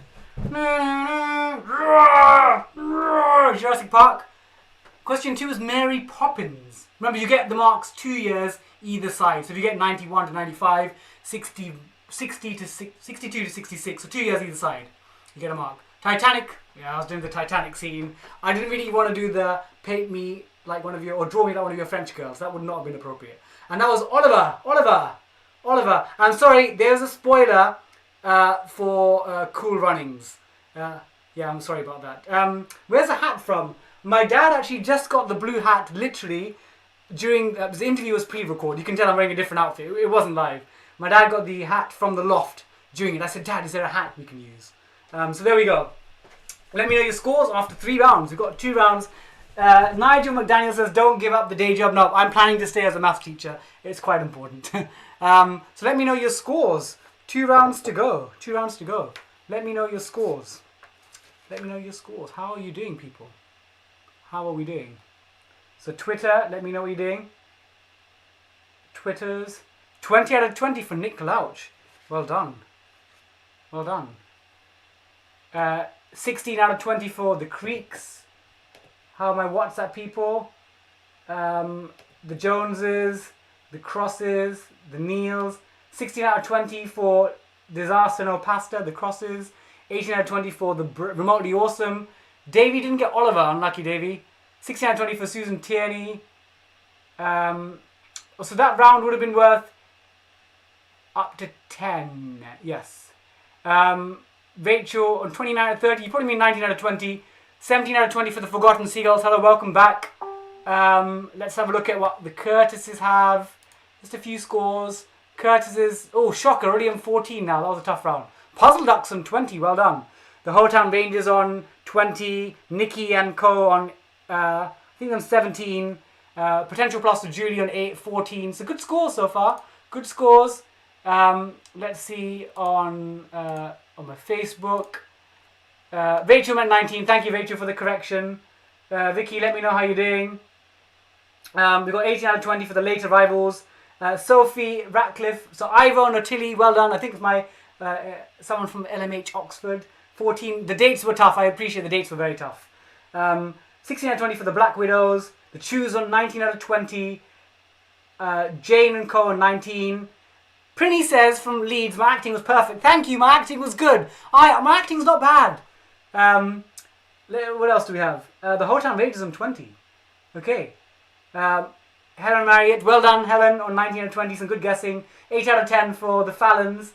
Speaker 1: Jurassic Park. Question 2 is Mary Poppins. Remember, you get the marks 2 years either side. So if you get 91 to 95, 60 to 62 to 66, so 2 years either side, you get a mark. Titanic. Yeah, I was doing the Titanic scene. I didn't really want to do the paint me like one of your, or draw me like one of your French girls. That would not have been appropriate. And that was Oliver. I'm sorry, there's a spoiler for Cool Runnings. Yeah, I'm sorry about that. Where's the hat from? My dad actually just got the blue hat literally during the interview was pre-recorded. You can tell I'm wearing a different outfit. It wasn't live. My dad got the hat from the loft during it. I said, Dad, is there a hat we can use? So there we go. Let me know your scores after 3 rounds. We've got 2 rounds. Nigel McDaniel says, don't give up the day job. No, I'm planning to stay as a maths teacher. It's quite important. So let me know your scores. 2 rounds to go. 2 rounds to go. Let me know your scores. Let me know your scores. How are you doing, people? How are we doing? So Twitter, let me know what you're doing. Twitter's 20 out of 20 for Nick Louch. Well done. Well done. 16 out of 20 for the Creeks. How are my WhatsApp people? The Joneses, the Crosses, the Neils. 16 out of 20 for Disaster No Pasta, the Crosses. 18 out of 20 for the Remotely Awesome. Davey didn't get Oliver, unlucky Davey. 16 out of 20 for Susan Tierney. So that round would have been worth up to 10. Yes. Rachel on 29 out of 30. You probably mean 19 out of 20. 17 out of 20 for the Forgotten Seagulls. Hello, welcome back. Let's have a look at what the Curtises have. Just a few scores. Curtises, oh shocker, already on 14 now. That was a tough round. Puzzle Ducks on 20, well done. The Hotown Rangers on 20. Nikki and Co on, I think on 17. Potential Plus to Julie on 14. So good scores so far. Good scores. Let's see on my Facebook. Rachel meant 19. Thank you, Rachel, for the correction. Vicky, let me know how you're doing. We've got 18 out of 20 for the late arrivals. Sophie Ratcliffe. So Ivo Notilli, well done. I think it's my someone from LMH Oxford. 14. The dates were tough. I appreciate the dates were very tough. 16 out of 20 for the Black Widows. The Choose on 19 out of 20. Jane and Co on 19. Prinny says from Leeds, my acting was perfect. Thank you, my acting was good. My acting's not bad. What else do we have? The Hotel Raiders on 20. Okay. Helen Marriott, well done, Helen, on 19 out of 20. Some good guessing. 8 out of 10 for the Fallons.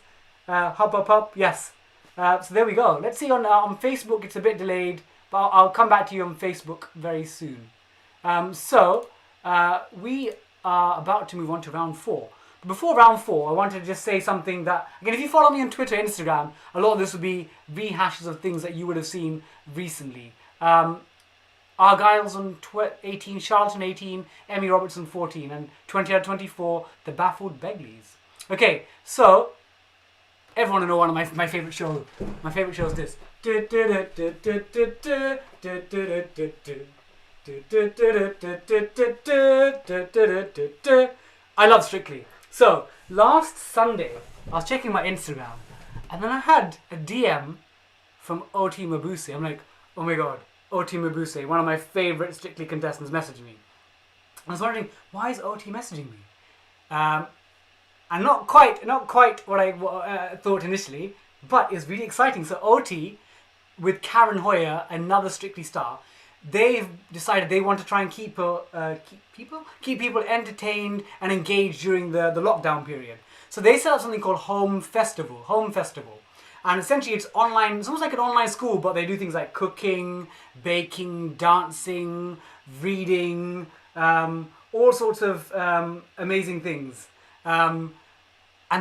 Speaker 1: Hop, yes. So there we go. Let's see on Facebook. It's a bit delayed, but I'll come back to you on Facebook very soon. We are about to move on to round 4. But before round 4, I wanted to just say something that, again, if you follow me on Twitter, Instagram, a lot of this will be rehashes of things that you would have seen recently. Argyle's on 18, Charlton 18, Emmy Robertson 14, and 20 out of 24, The Baffled Begleys. Okay, so everyone will know one of my favorite shows. My favorite show is this. I love Strictly. So last Sunday, I was checking my Instagram, and then I had a DM from Oti Mabuse. I'm like, oh my god. Oti Mabuse, one of my favourite Strictly contestants, messaged me. I was wondering, why is Oti messaging me? And not quite what I thought initially, but it's really exciting. So Oti, with Karen Hoyer, another Strictly star, they've decided they want to try and keep people entertained and engaged during the lockdown period. So they set up something called Home Festival. And essentially it's online, it's almost like an online school, but they do things like cooking, baking, dancing, reading, all sorts of amazing things. And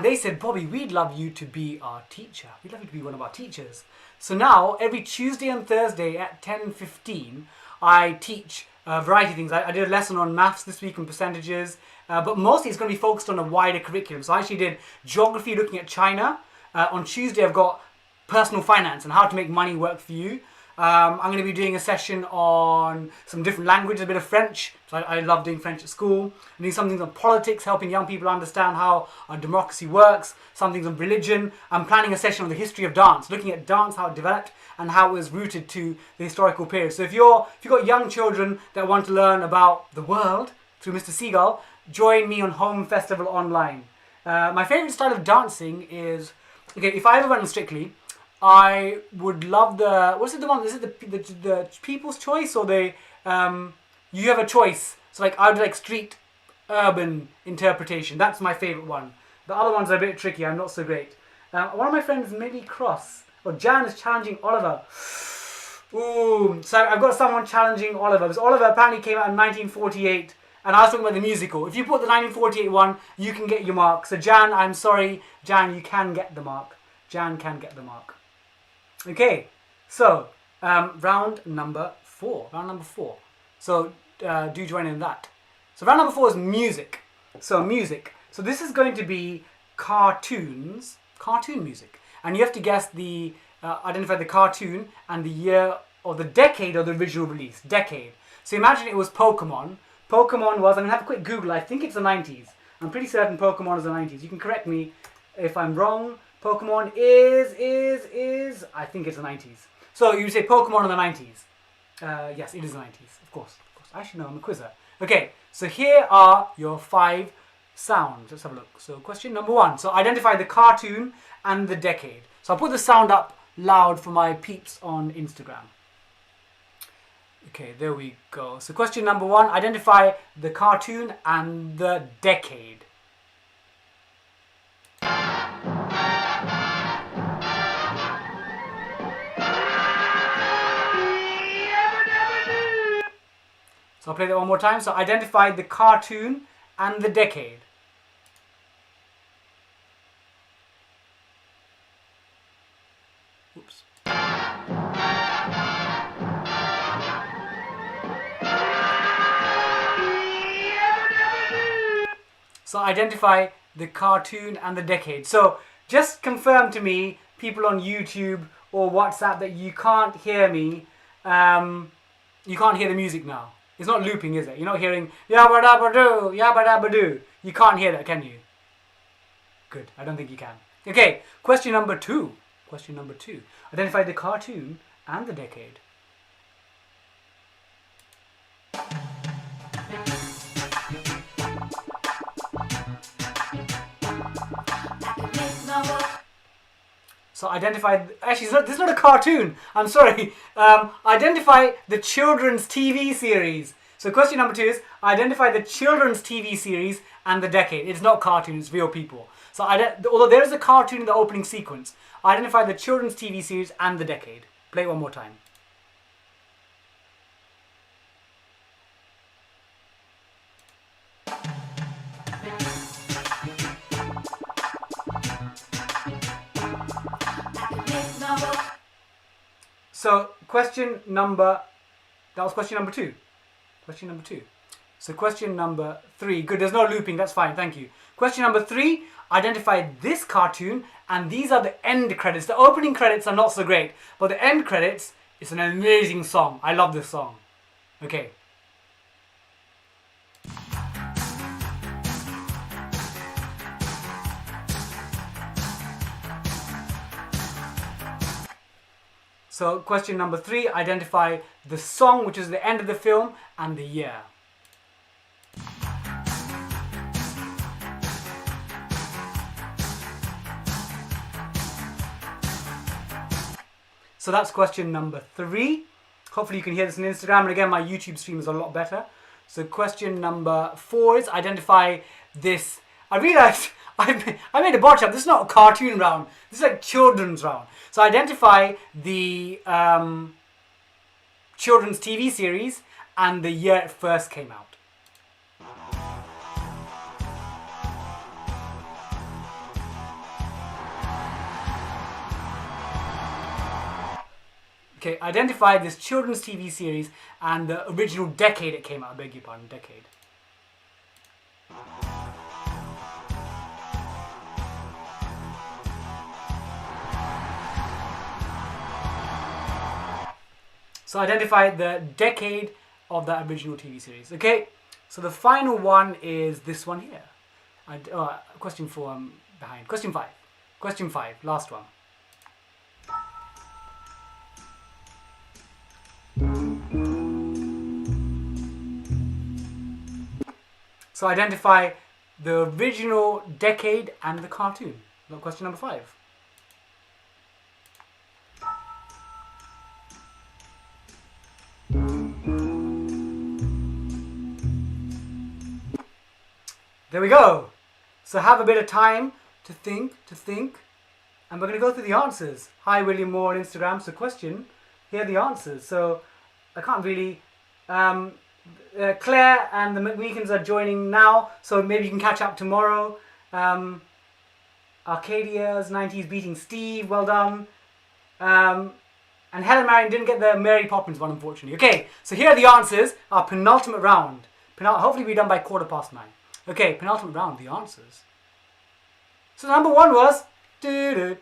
Speaker 1: they said, Bobby, we'd love you to be our teacher. We'd love you to be one of our teachers. So now, every Tuesday and Thursday at 10:15, I teach a variety of things. I did a lesson on maths this week and percentages, but mostly it's going to be focused on a wider curriculum. So I actually did geography looking at China. On Tuesday, I've got personal finance and how to make money work for you. I'm going to be doing a session on some different languages, a bit of French. So I love doing French at school. I'm doing some things on politics, helping young people understand how our democracy works. Some things on religion. I'm planning a session on the history of dance, looking at dance, how it developed and how it was rooted to the historical period. So if you've got young children that want to learn about the world through Mr. Seagull, join me on Home Festival Online. My favourite style of dancing is, okay, if I ever went on Strictly, I would love what's it the one? Is it the People's Choice or you have a choice? So like I would like street urban interpretation. That's my favourite one. The other ones are a bit tricky. I'm not so great. One of my friends, Millie Cross, or Jan, is challenging Oliver. Ooh, so I've got someone challenging Oliver. Because Oliver apparently came out in 1948, and I was talking about the musical. If you put the 1948 one, you can get your mark. So Jan, I'm sorry, Jan, you can get the mark. Jan can get the mark. Okay, so round number 4. So do join in that. So round number 4 is music. So this is going to be cartoon music, and you have to guess identify the cartoon and the year or the decade of the original release. Decade. So imagine it was Pokemon. Pokemon was, I'm gonna have a quick Google. I think it's the 90s. I'm pretty certain Pokemon is the 90s. You can correct me if I'm wrong. Pokemon is, I think it's the 90s. So you say Pokemon in the 90s. Yes, it is the 90s, of course. Actually, no, I'm a quizzer. Okay, so here are your 5 sounds. Let's have a look. So question number 1. So identify the cartoon and the decade. So I'll put the sound up loud for my peeps on Instagram. Okay, there we go. So question number 1, identify the cartoon and the decade. So I'll play that one more time. So identify the cartoon and the decade. Oops. So identify the cartoon and the decade. So just confirm to me, people on YouTube or WhatsApp, that you can't hear me. You can't hear the music now. It's not looping, is it? You're not hearing yabba dabba doo, yabba dabba doo. You can't hear that, can you? Good. I don't think you can. Okay. Question number 2. Question number 2. Identify the cartoon and the decade. So identify, actually this is not a cartoon, I'm sorry. Identify the children's TV series. So question number 2 is, identify the children's TV series and the decade. It's not cartoon, it's real people. So although there is a cartoon in the opening sequence, identify the children's TV series and the decade. Play it one more time. So that was question number 2. Question number 2. So question number 3. Good, there's no looping, that's fine, thank you. Question number 3, identify this cartoon, and these are the end credits. The opening credits are not so great, but the end credits is an amazing song. I love this song. Okay. So question number 3, identify the song, which is the end of the film, and the year. So that's question number 3. Hopefully you can hear this on Instagram, and again, my YouTube stream is a lot better. So question number 4 is identify this. I realized I made a botch up. This is not a cartoon round. This is like children's round. So identify the children's TV series and the year it first came out. Okay, identify this children's TV series and the original decade it came out. I beg your pardon, decade. So identify the decade of that original TV series. Okay, so the final one is this one here. Question 4, I'm behind. Question 5. Question 5, last one. So identify the original decade and the cartoon. Question number 5. There we go. So have a bit of time to think, and we're going to go through the answers. Hi, William Moore on Instagram. So question, here are the answers. So I can't really... Claire and the McMeekins are joining now, so maybe you can catch up tomorrow. Arcadia's 90s beating Steve, well done. And Helen Marion didn't get the Mary Poppins one, unfortunately. Okay, so here are the answers, our penultimate round. Hopefully we're done by 9:15. Okay, penultimate round, the answers. So number 1 was the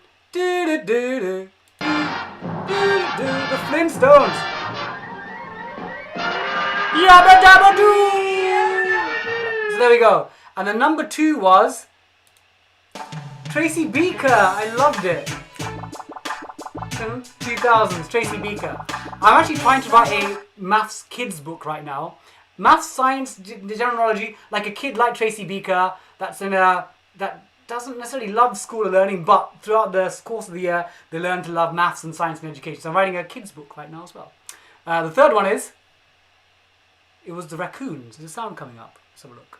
Speaker 1: Flintstones. Yabba dabba doo! So there we go. And the number 2 was Tracy Beaker. I loved it. 2000s, Tracy Beaker. I'm actually trying to write a maths kids book right now. Maths, science, general knowledge, like a kid like Tracy Beaker that doesn't necessarily love school or learning, but throughout the course of the year, they learn to love maths and science and education. So I'm writing a kids book right now as well. The third one is, it was the raccoons. There's a sound coming up. Let's have a look.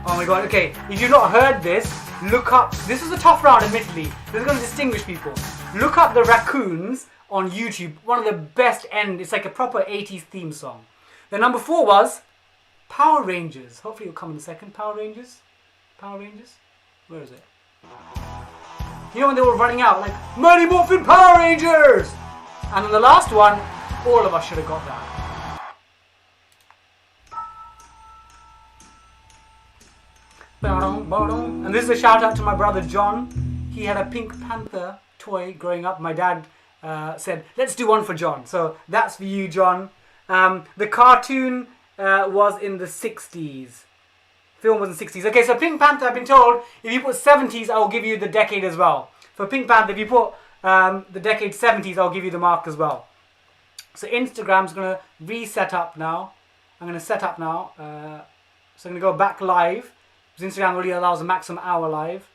Speaker 1: Oh my god, okay. If you've not heard this, look up. This is a tough round, admittedly. This is going to distinguish people. Look up the raccoons on YouTube. One of the best it's like a proper 80s theme song. The number 4 was Power Rangers. Hopefully it'll come in a second. Power Rangers? Power Rangers? Where is it? You know when they were running out, like, Mighty Morphin Power Rangers! And then the last one, all of us should have got that. And this is a shout out to my brother John. He had a Pink Panther toy growing up. My dad said, let's do one for John. So that's for you, John. The cartoon was in the 60s. Film was in the 60s. Okay, so Pink Panther, I've been told, if you put 70s, I will give you the decade as well. For Pink Panther, if you put the decade 70s, I'll give you the mark as well. So Instagram's going to reset up now. I'm going to set up now. So I'm going to go back live. Because Instagram only allows a maximum hour live.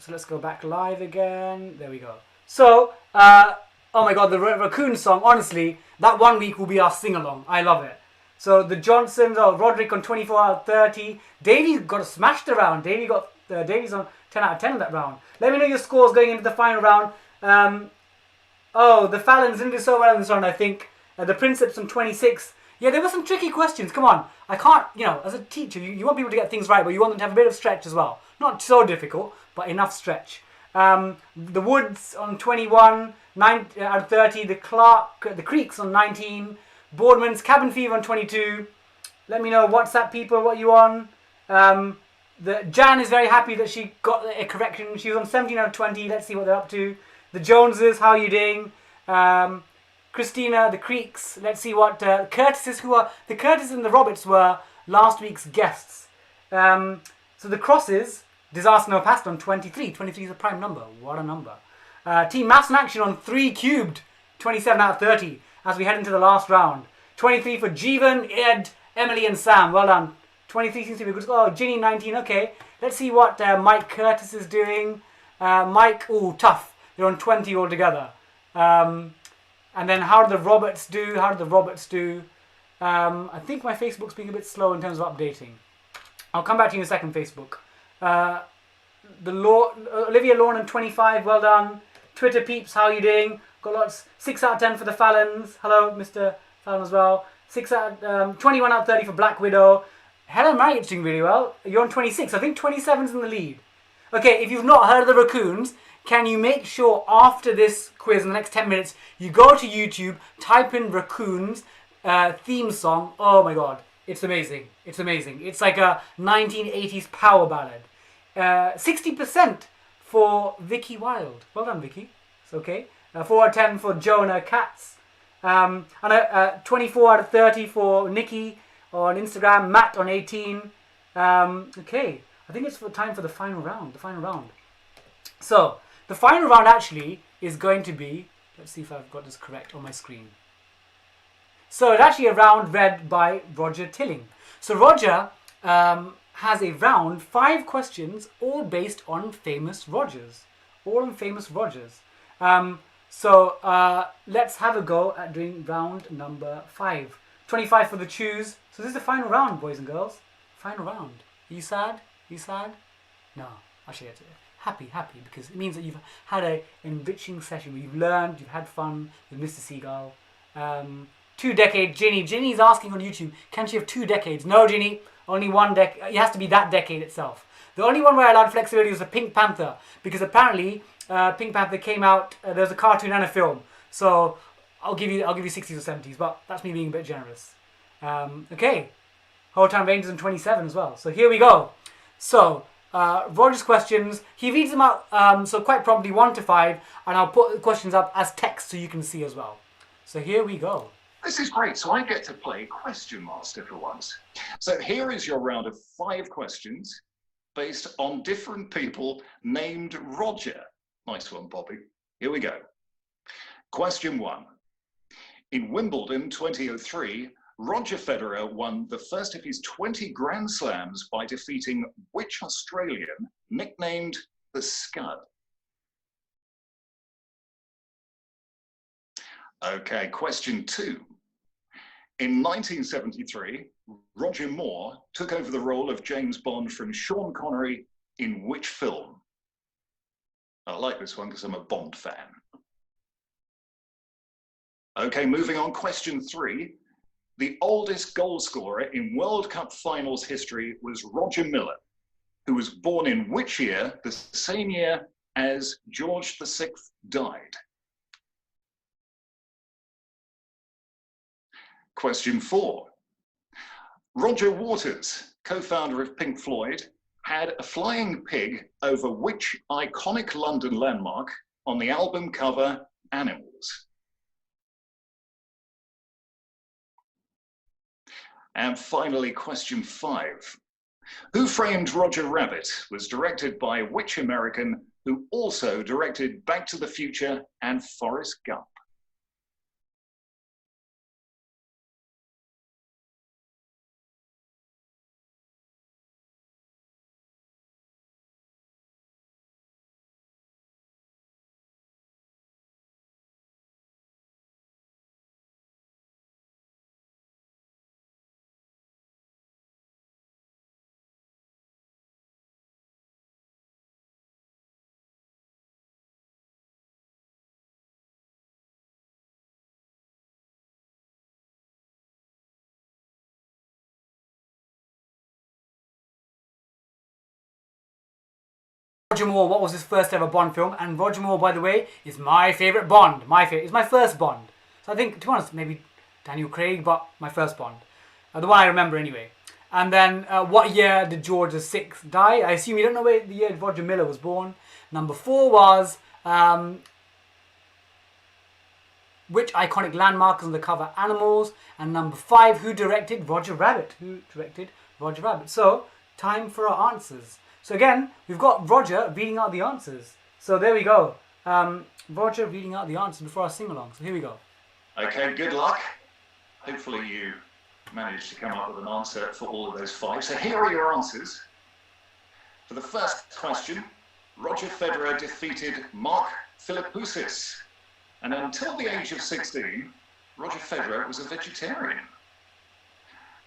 Speaker 1: So let's go back live again. There we go. So, oh my god, the Raccoon song, honestly, that 1 week will be our sing-along. I love it. So the Johnsons, Roderick on 24 out of 30. Davey got smashed around. Davey's on 10 out of 10 in that round. Let me know your scores going into the final round. The Fallons didn't do so well in this round, I think. The Princeps on 26. Yeah, there were some tricky questions. Come on. I can't, as a teacher, you want people to get things right, but you want them to have a bit of stretch as well. Not so difficult, but enough stretch. The Woods on 21, 9 out of 30. The Creeks on 19. Boardman's Cabin Fever on 22. Let me know, WhatsApp people, what you on. Jan is very happy that she got a correction. She was on 17 out of 20. Let's see what they're up to. The Joneses, how are you doing? Christina, the Creeks. Let's see what Curtises, the Curtis and the Roberts were last week's guests. So the Crosses, Disaster No Past on 23. 23 is a prime number. What a number. Team Maths in Action on 3 cubed. 27 out of 30 as we head into the last round. 23 for Jeevan, Ed, Emily and Sam. Well done. 23 seems to be good. Oh, Ginny 19. Okay. Let's see what Mike Curtis is doing. Mike, tough. They're on 20 altogether. And then how did the Roberts do? I think my Facebook's being a bit slow in terms of updating. I'll come back to you in a second, Facebook. Olivia Lorne on 25. Well done. Twitter peeps, how are you doing? Got lots. 6 out of 10 for the Fallons. Hello, Mr. Fallon as well. 21 out of 30 for Black Widow. Helen Marriott's doing really well. You're on 26. I think 27's in the lead. Okay, if you've not heard of the Raccoons, can you make sure after this quiz in the next 10 minutes, you go to YouTube, type in Raccoons theme song. Oh my god, it's amazing. It's amazing. It's like a 1980s power ballad. 60% for Vicky Wild. Well done, Vicky. It's okay. 4 out of 10 for Jonah Katz. And 24 out of 30 for Nikki on Instagram. Matt on 18. Okay, I think it's time for the final round. So, the final round actually is going to be, let's see if I've got this correct on my screen. So, it's actually a round read by Roger Tilling. So, Roger has a round, 5 questions, all based on famous Rogers. Let's have a go at doing round number 5. 25 for the choose. So this is the final round, boys and girls. Final round. Are you sad? No. Actually, happy, because it means that you've had an enriching session where you've learned, you've had fun with Mr. Seagull. 2 decade Ginny. Ginny's asking on YouTube, can she have 2 decades? No, Ginny. Only 1 decade. It has to be that decade itself. The only one where I allowed flexibility was the Pink Panther, because apparently Pink Panther came out. There was a cartoon and a film, so I'll give you 60s or 70s, but that's me being a bit generous. Okay, Whole Time Rangers in 27 as well. So here we go. So Roger's questions. He reads them out so quite promptly 1 to 5, and I'll put the questions up as text so you can see as well. So here we go.
Speaker 2: This is great. So I get to play Question Master for once. So here is your round of 5 questions based on different people named Roger. Nice one, Bobby. Here we go. Question 1. In Wimbledon 2003, Roger Federer won the first of his 20 Grand Slams by defeating which Australian nicknamed the Scud? Okay, question 2. In 1973, Roger Moore took over the role of James Bond from Sean Connery in which film? I like this one because I'm a Bond fan. Okay, moving on, question 3. The oldest goal scorer in World Cup finals history was Roger Miller, who was born in which year, the same year as George VI died? Question 4. Roger Waters, co-founder of Pink Floyd, had a flying pig over which iconic London landmark on the album cover Animals? And finally, question 5. Who Framed Roger Rabbit was directed by which American who also directed Back to the Future and Forrest Gump?
Speaker 1: Roger Moore, what was his first ever Bond film? And Roger Moore, by the way, is my favourite Bond. My favourite. It's my first Bond. So I think, to be honest, maybe Daniel Craig, but my first Bond. The one I remember anyway. And then, what year did George VI die? I assume you don't know the year Roger Miller was born. Number 4 was, which iconic landmark is on the cover Animals? And number 5, who directed Roger Rabbit? Who directed Roger Rabbit? So, time for our answers. So again, we've got Roger reading out the answers. So there we go. Roger reading out the answers before our sing-along. So here we go.
Speaker 2: Okay, good luck. Hopefully you managed to come up with an answer for all of those 5. So here are your answers. For the first question, Roger Federer defeated Mark Philippoussis. And until the age of 16, Roger Federer was a vegetarian.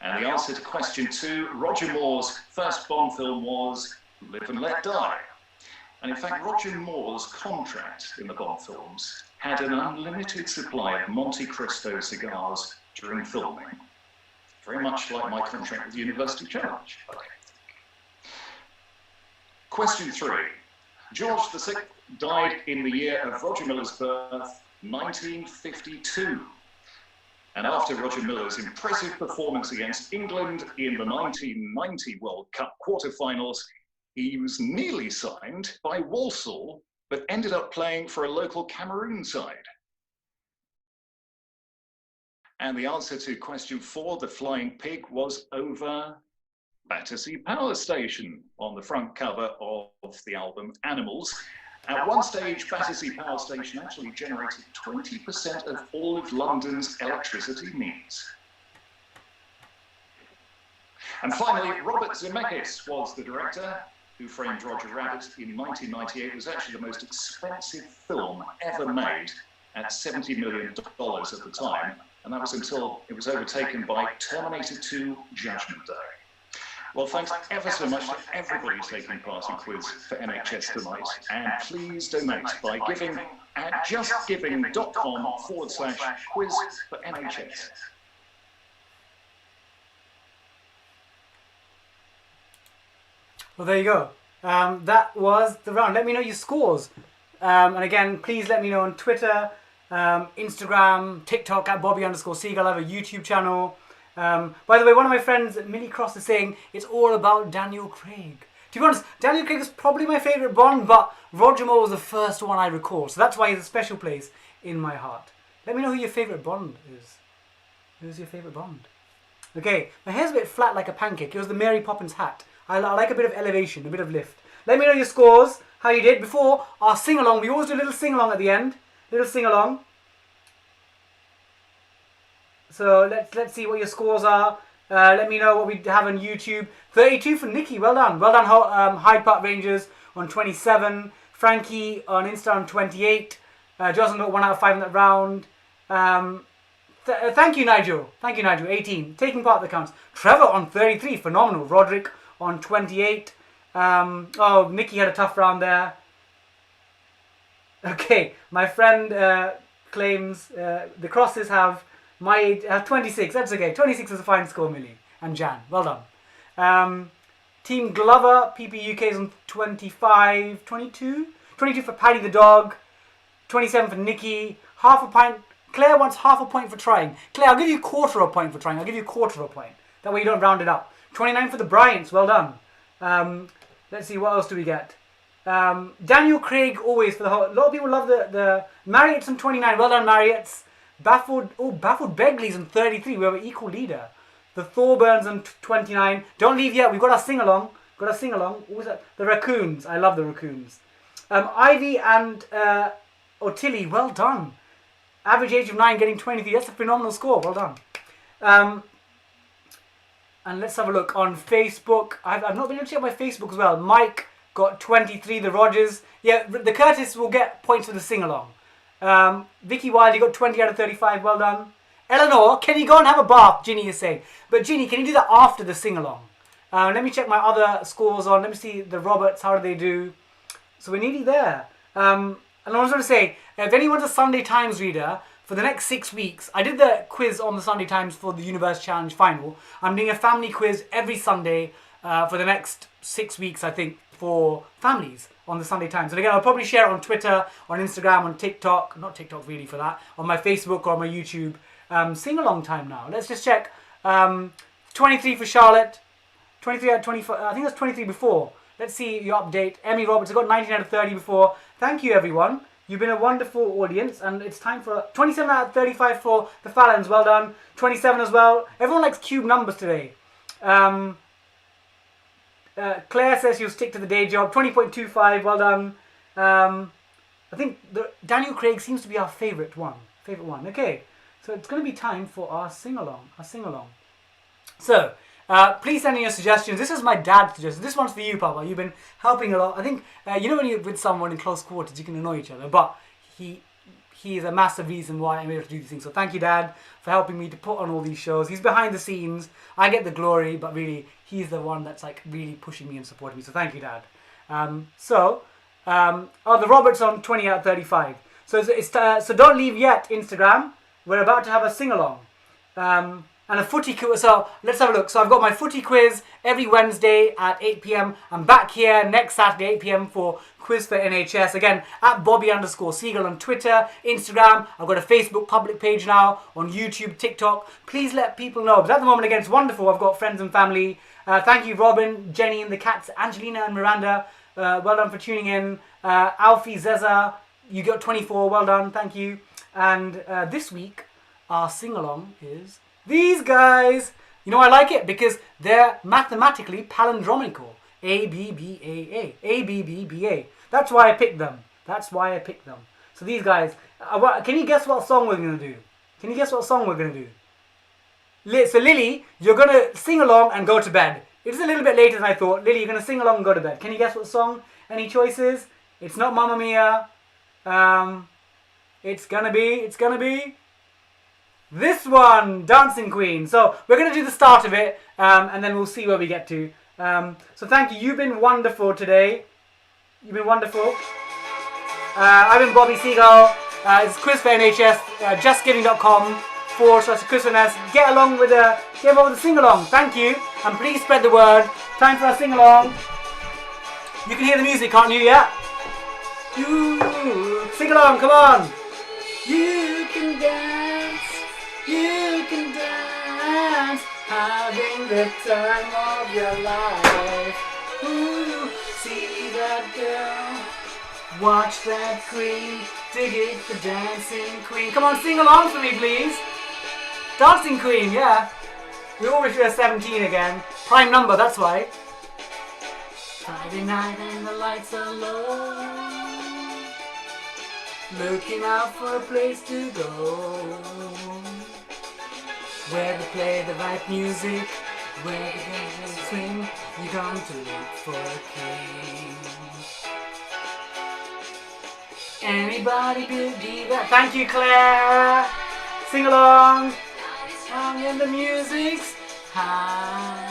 Speaker 2: And the answer to question 2, Roger Moore's first Bond film was Live and Let Die. And in fact, Roger Moore's contract in the Bond films had an unlimited supply of Monte Cristo cigars during filming. Very much like my contract with University Challenge. Question 3. George VI died in the year of Roger Miller's birth, 1952. And after Roger Miller's impressive performance against England in the 1990 World Cup quarterfinals, he was nearly signed by Walsall, but ended up playing for a local Cameroon side. And the answer to question 4, the flying pig, was over Battersea Power Station on the front cover of the album Animals. At one stage, Battersea Power Station actually generated 20% of all of London's electricity needs. And finally, Robert Zemeckis was the director. Who Framed Roger Rabbit in 1998 was actually the most expensive film ever made at $70 million at the time. And that was until it was overtaken by Terminator 2 Judgment Day. Well, thanks ever so much to everybody taking part in Quiz for NHS tonight. And please donate by giving at justgiving.com/quiz for NHS.
Speaker 1: Well, there you go. That was the round. Let me know your scores. And again, please let me know on Twitter, Instagram, TikTok at Bobby_Seagull. I have a YouTube channel. By the way, one of my friends, Millie Cross, is saying it's all about Daniel Craig. To be honest, Daniel Craig is probably my favourite Bond, but Roger Moore was the first one I recall. So that's why he's a special place in my heart. Let me know who your favourite Bond is. Who's your favourite Bond? Okay, my hair's a bit flat like a pancake. It was the Mary Poppins hat. I like a bit of elevation, a bit of lift. Let me know your scores, how you did. Before our sing-along, we always do a little sing-along at the end. Little sing-along. So let's see what your scores are. Let me know what we have on YouTube. 32 for Nikki, well done. Well done, Hyde Park Rangers on 27. Frankie on Insta on 28. Jocelyn got 1 out of 5 in that round. Thank you, Nigel. Thank you, Nigel. 18. Taking part that counts. Trevor on 33. Phenomenal. Roderick on 28. Oh, Nikki had a tough round there. Okay, my friend claims the crosses have my age, 26. That's okay. 26 is a fine score, Millie. And Jan. Well done. Team Glover, PP UK is on 25. 22? 22 for Paddy the dog. 27 for Nikki. Half a pint. Claire wants half a point for trying. Claire, I'll give you quarter a point for trying. I'll give you quarter a point. That way you don't round it up. 29 for the Bryants. Well done. Let's see, what else do we get? Daniel Craig always for the whole. A lot of people love the Marriott's on 29. Well done, Marriott's. Baffled Begley's on 33. We have an equal leader. The Thorburns on 29. Don't leave yet. We've got our sing along. What was that? The Raccoons. I love the Raccoons. Ivy and Ottilie. Well done. Average age of 9, getting 23. That's a phenomenal score. Well done. And let's have a look on Facebook. I've not been able to check my Facebook as well. Mike got 23. The Rogers. Yeah, the Curtis will get points for the sing along. Vicky Wiley got 20 out of 35. Well done. Eleanor, can you go and have a bath? Ginny is saying. But Ginny, can you do that after the sing along? Let me check my other scores on. Let me see the Roberts. How do they do? So we're nearly there. And I was going to say, if anyone's a Sunday Times reader, for the next 6 weeks, I did the quiz on the Sunday Times for the Universe Challenge final. I'm doing a family quiz every Sunday for the next 6 weeks, I think, for families on the Sunday Times. And again, I'll probably share it on Twitter, on Instagram, on TikTok. Not TikTok really for that. On my Facebook or on my YouTube. Sing-along time now. Let's just check. 23 for Charlotte. 23 out of 25. I think that's 23 before. Let's see your update. Emmy Roberts, I got 19 out of 30 before. Thank you, everyone. You've been a wonderful audience, and it's time for 27 out of 35 for the Fallons. Well done. 27 as well. Everyone likes cube numbers today. Claire says she'll stick to the day job. 20.25. Well done. I think Daniel Craig seems to be our favourite one. Okay. So it's going to be time for our sing-along. So, please send in your suggestions. This is my dad's suggestion. This one's for you, Papa. You've been helping a lot. I think, you know when you're with someone in close quarters, you can annoy each other. But he is a massive reason why I'm able to do these things. So thank you, Dad, for helping me to put on all these shows. He's behind the scenes. I get the glory, but really, he's the one that's like really pushing me and supporting me. So thank you, Dad. The Roberts on 20 out of 35. So don't leave yet, Instagram. We're about to have a sing-along. And a footy quiz. So let's have a look. So I've got my footy quiz every Wednesday at 8 p.m. I'm back here next Saturday, 8 p.m. for Quiz for NHS. Again, at Bobby_Seagull on Twitter, Instagram. I've got a Facebook public page now, on YouTube, TikTok. Please let people know. But at the moment, again, it's wonderful. I've got friends and family. Thank you, Robin, Jenny and the cats, Angelina and Miranda. Well done for tuning in. Alfie, Zeza, you got 24. Well done. Thank you. And this week, our sing-along is these guys. You know I like it because they're mathematically palindromical. A-B-B-A-A. A-B-B-B-A. That's why I picked them. So these guys, can you guess what song we're going to do? So Lily, you're going to sing along and go to bed. It's a little bit later than I thought. Lily, you're going to sing along and go to bed. Can you guess what song? Any choices? It's not Mamma Mia. It's gonna be this one, Dancing Queen. So we're gonna do the start of it, and then we'll see where we get to. So thank you. You've been wonderful today. I've been Bobby Seagull. It's Quiz for NHS. JustGiving.com/Quiz for NHS. Get along with the sing along. Thank you, and please spread the word. Time for our sing along. You can hear the music, can't you? Yeah. Sing along, come on. You can dance, having the time of your life. Ooh, see that girl, watch that queen, dig it, the dancing queen. Come on, sing along for me, please. Dancing Queen, yeah. We always do a 17 again. Prime number, that's why. Friday night and the lights are low. Looking out for a place to go, where they play the right music, where the girls swing. You come to look for a king. Anybody could be that. Thank you, Claire. Sing along. And the music's high,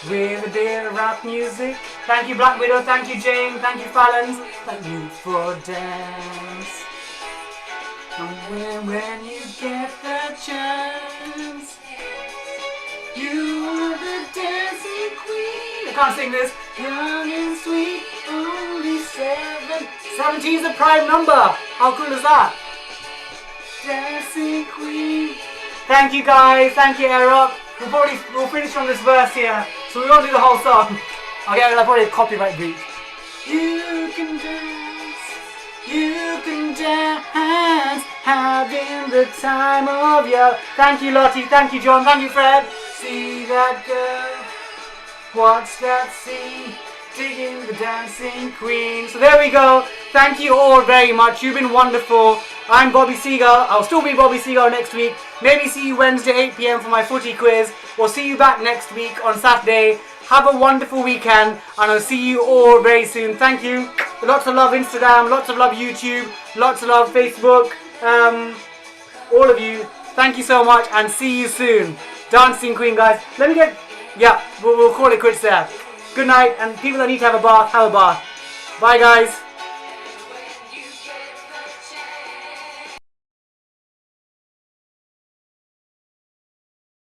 Speaker 1: with a bit of rock music. Thank you, Black Widow. Thank you, Jane. Thank you, Fallons. Thank you for dance. And when you get the chance, you are the dancing queen. I can't sing this. Young and sweet, only 7. 17 is the prime number. How cool is that? Dancing queen. Thank you, guys. Thank you, Eric. We'll finish on this verse here, so we won't do the whole song. Okay, I'll probably a copyright breach. You can dance, you can dance, having the time of your... Thank you, Lottie, thank you, John, thank you, Fred. See that girl, watch that scene, digging the dancing queen. So there we go. Thank you all very much. You've been wonderful. I'm Bobby Seagull. I'll still be Bobby Seagull next week. Maybe see you Wednesday 8 p.m. for my footy quiz. We'll see you back next week on Saturday. Have a wonderful weekend, and I'll see you all very soon. Thank you. Lots of love Instagram, lots of love YouTube, lots of love Facebook. All of you, thank you so much, and see you soon. Dancing Queen, guys. Let me get... Yeah, we'll call it quits there. Good night, and people that need to have a bath, have a bath. Bye, guys.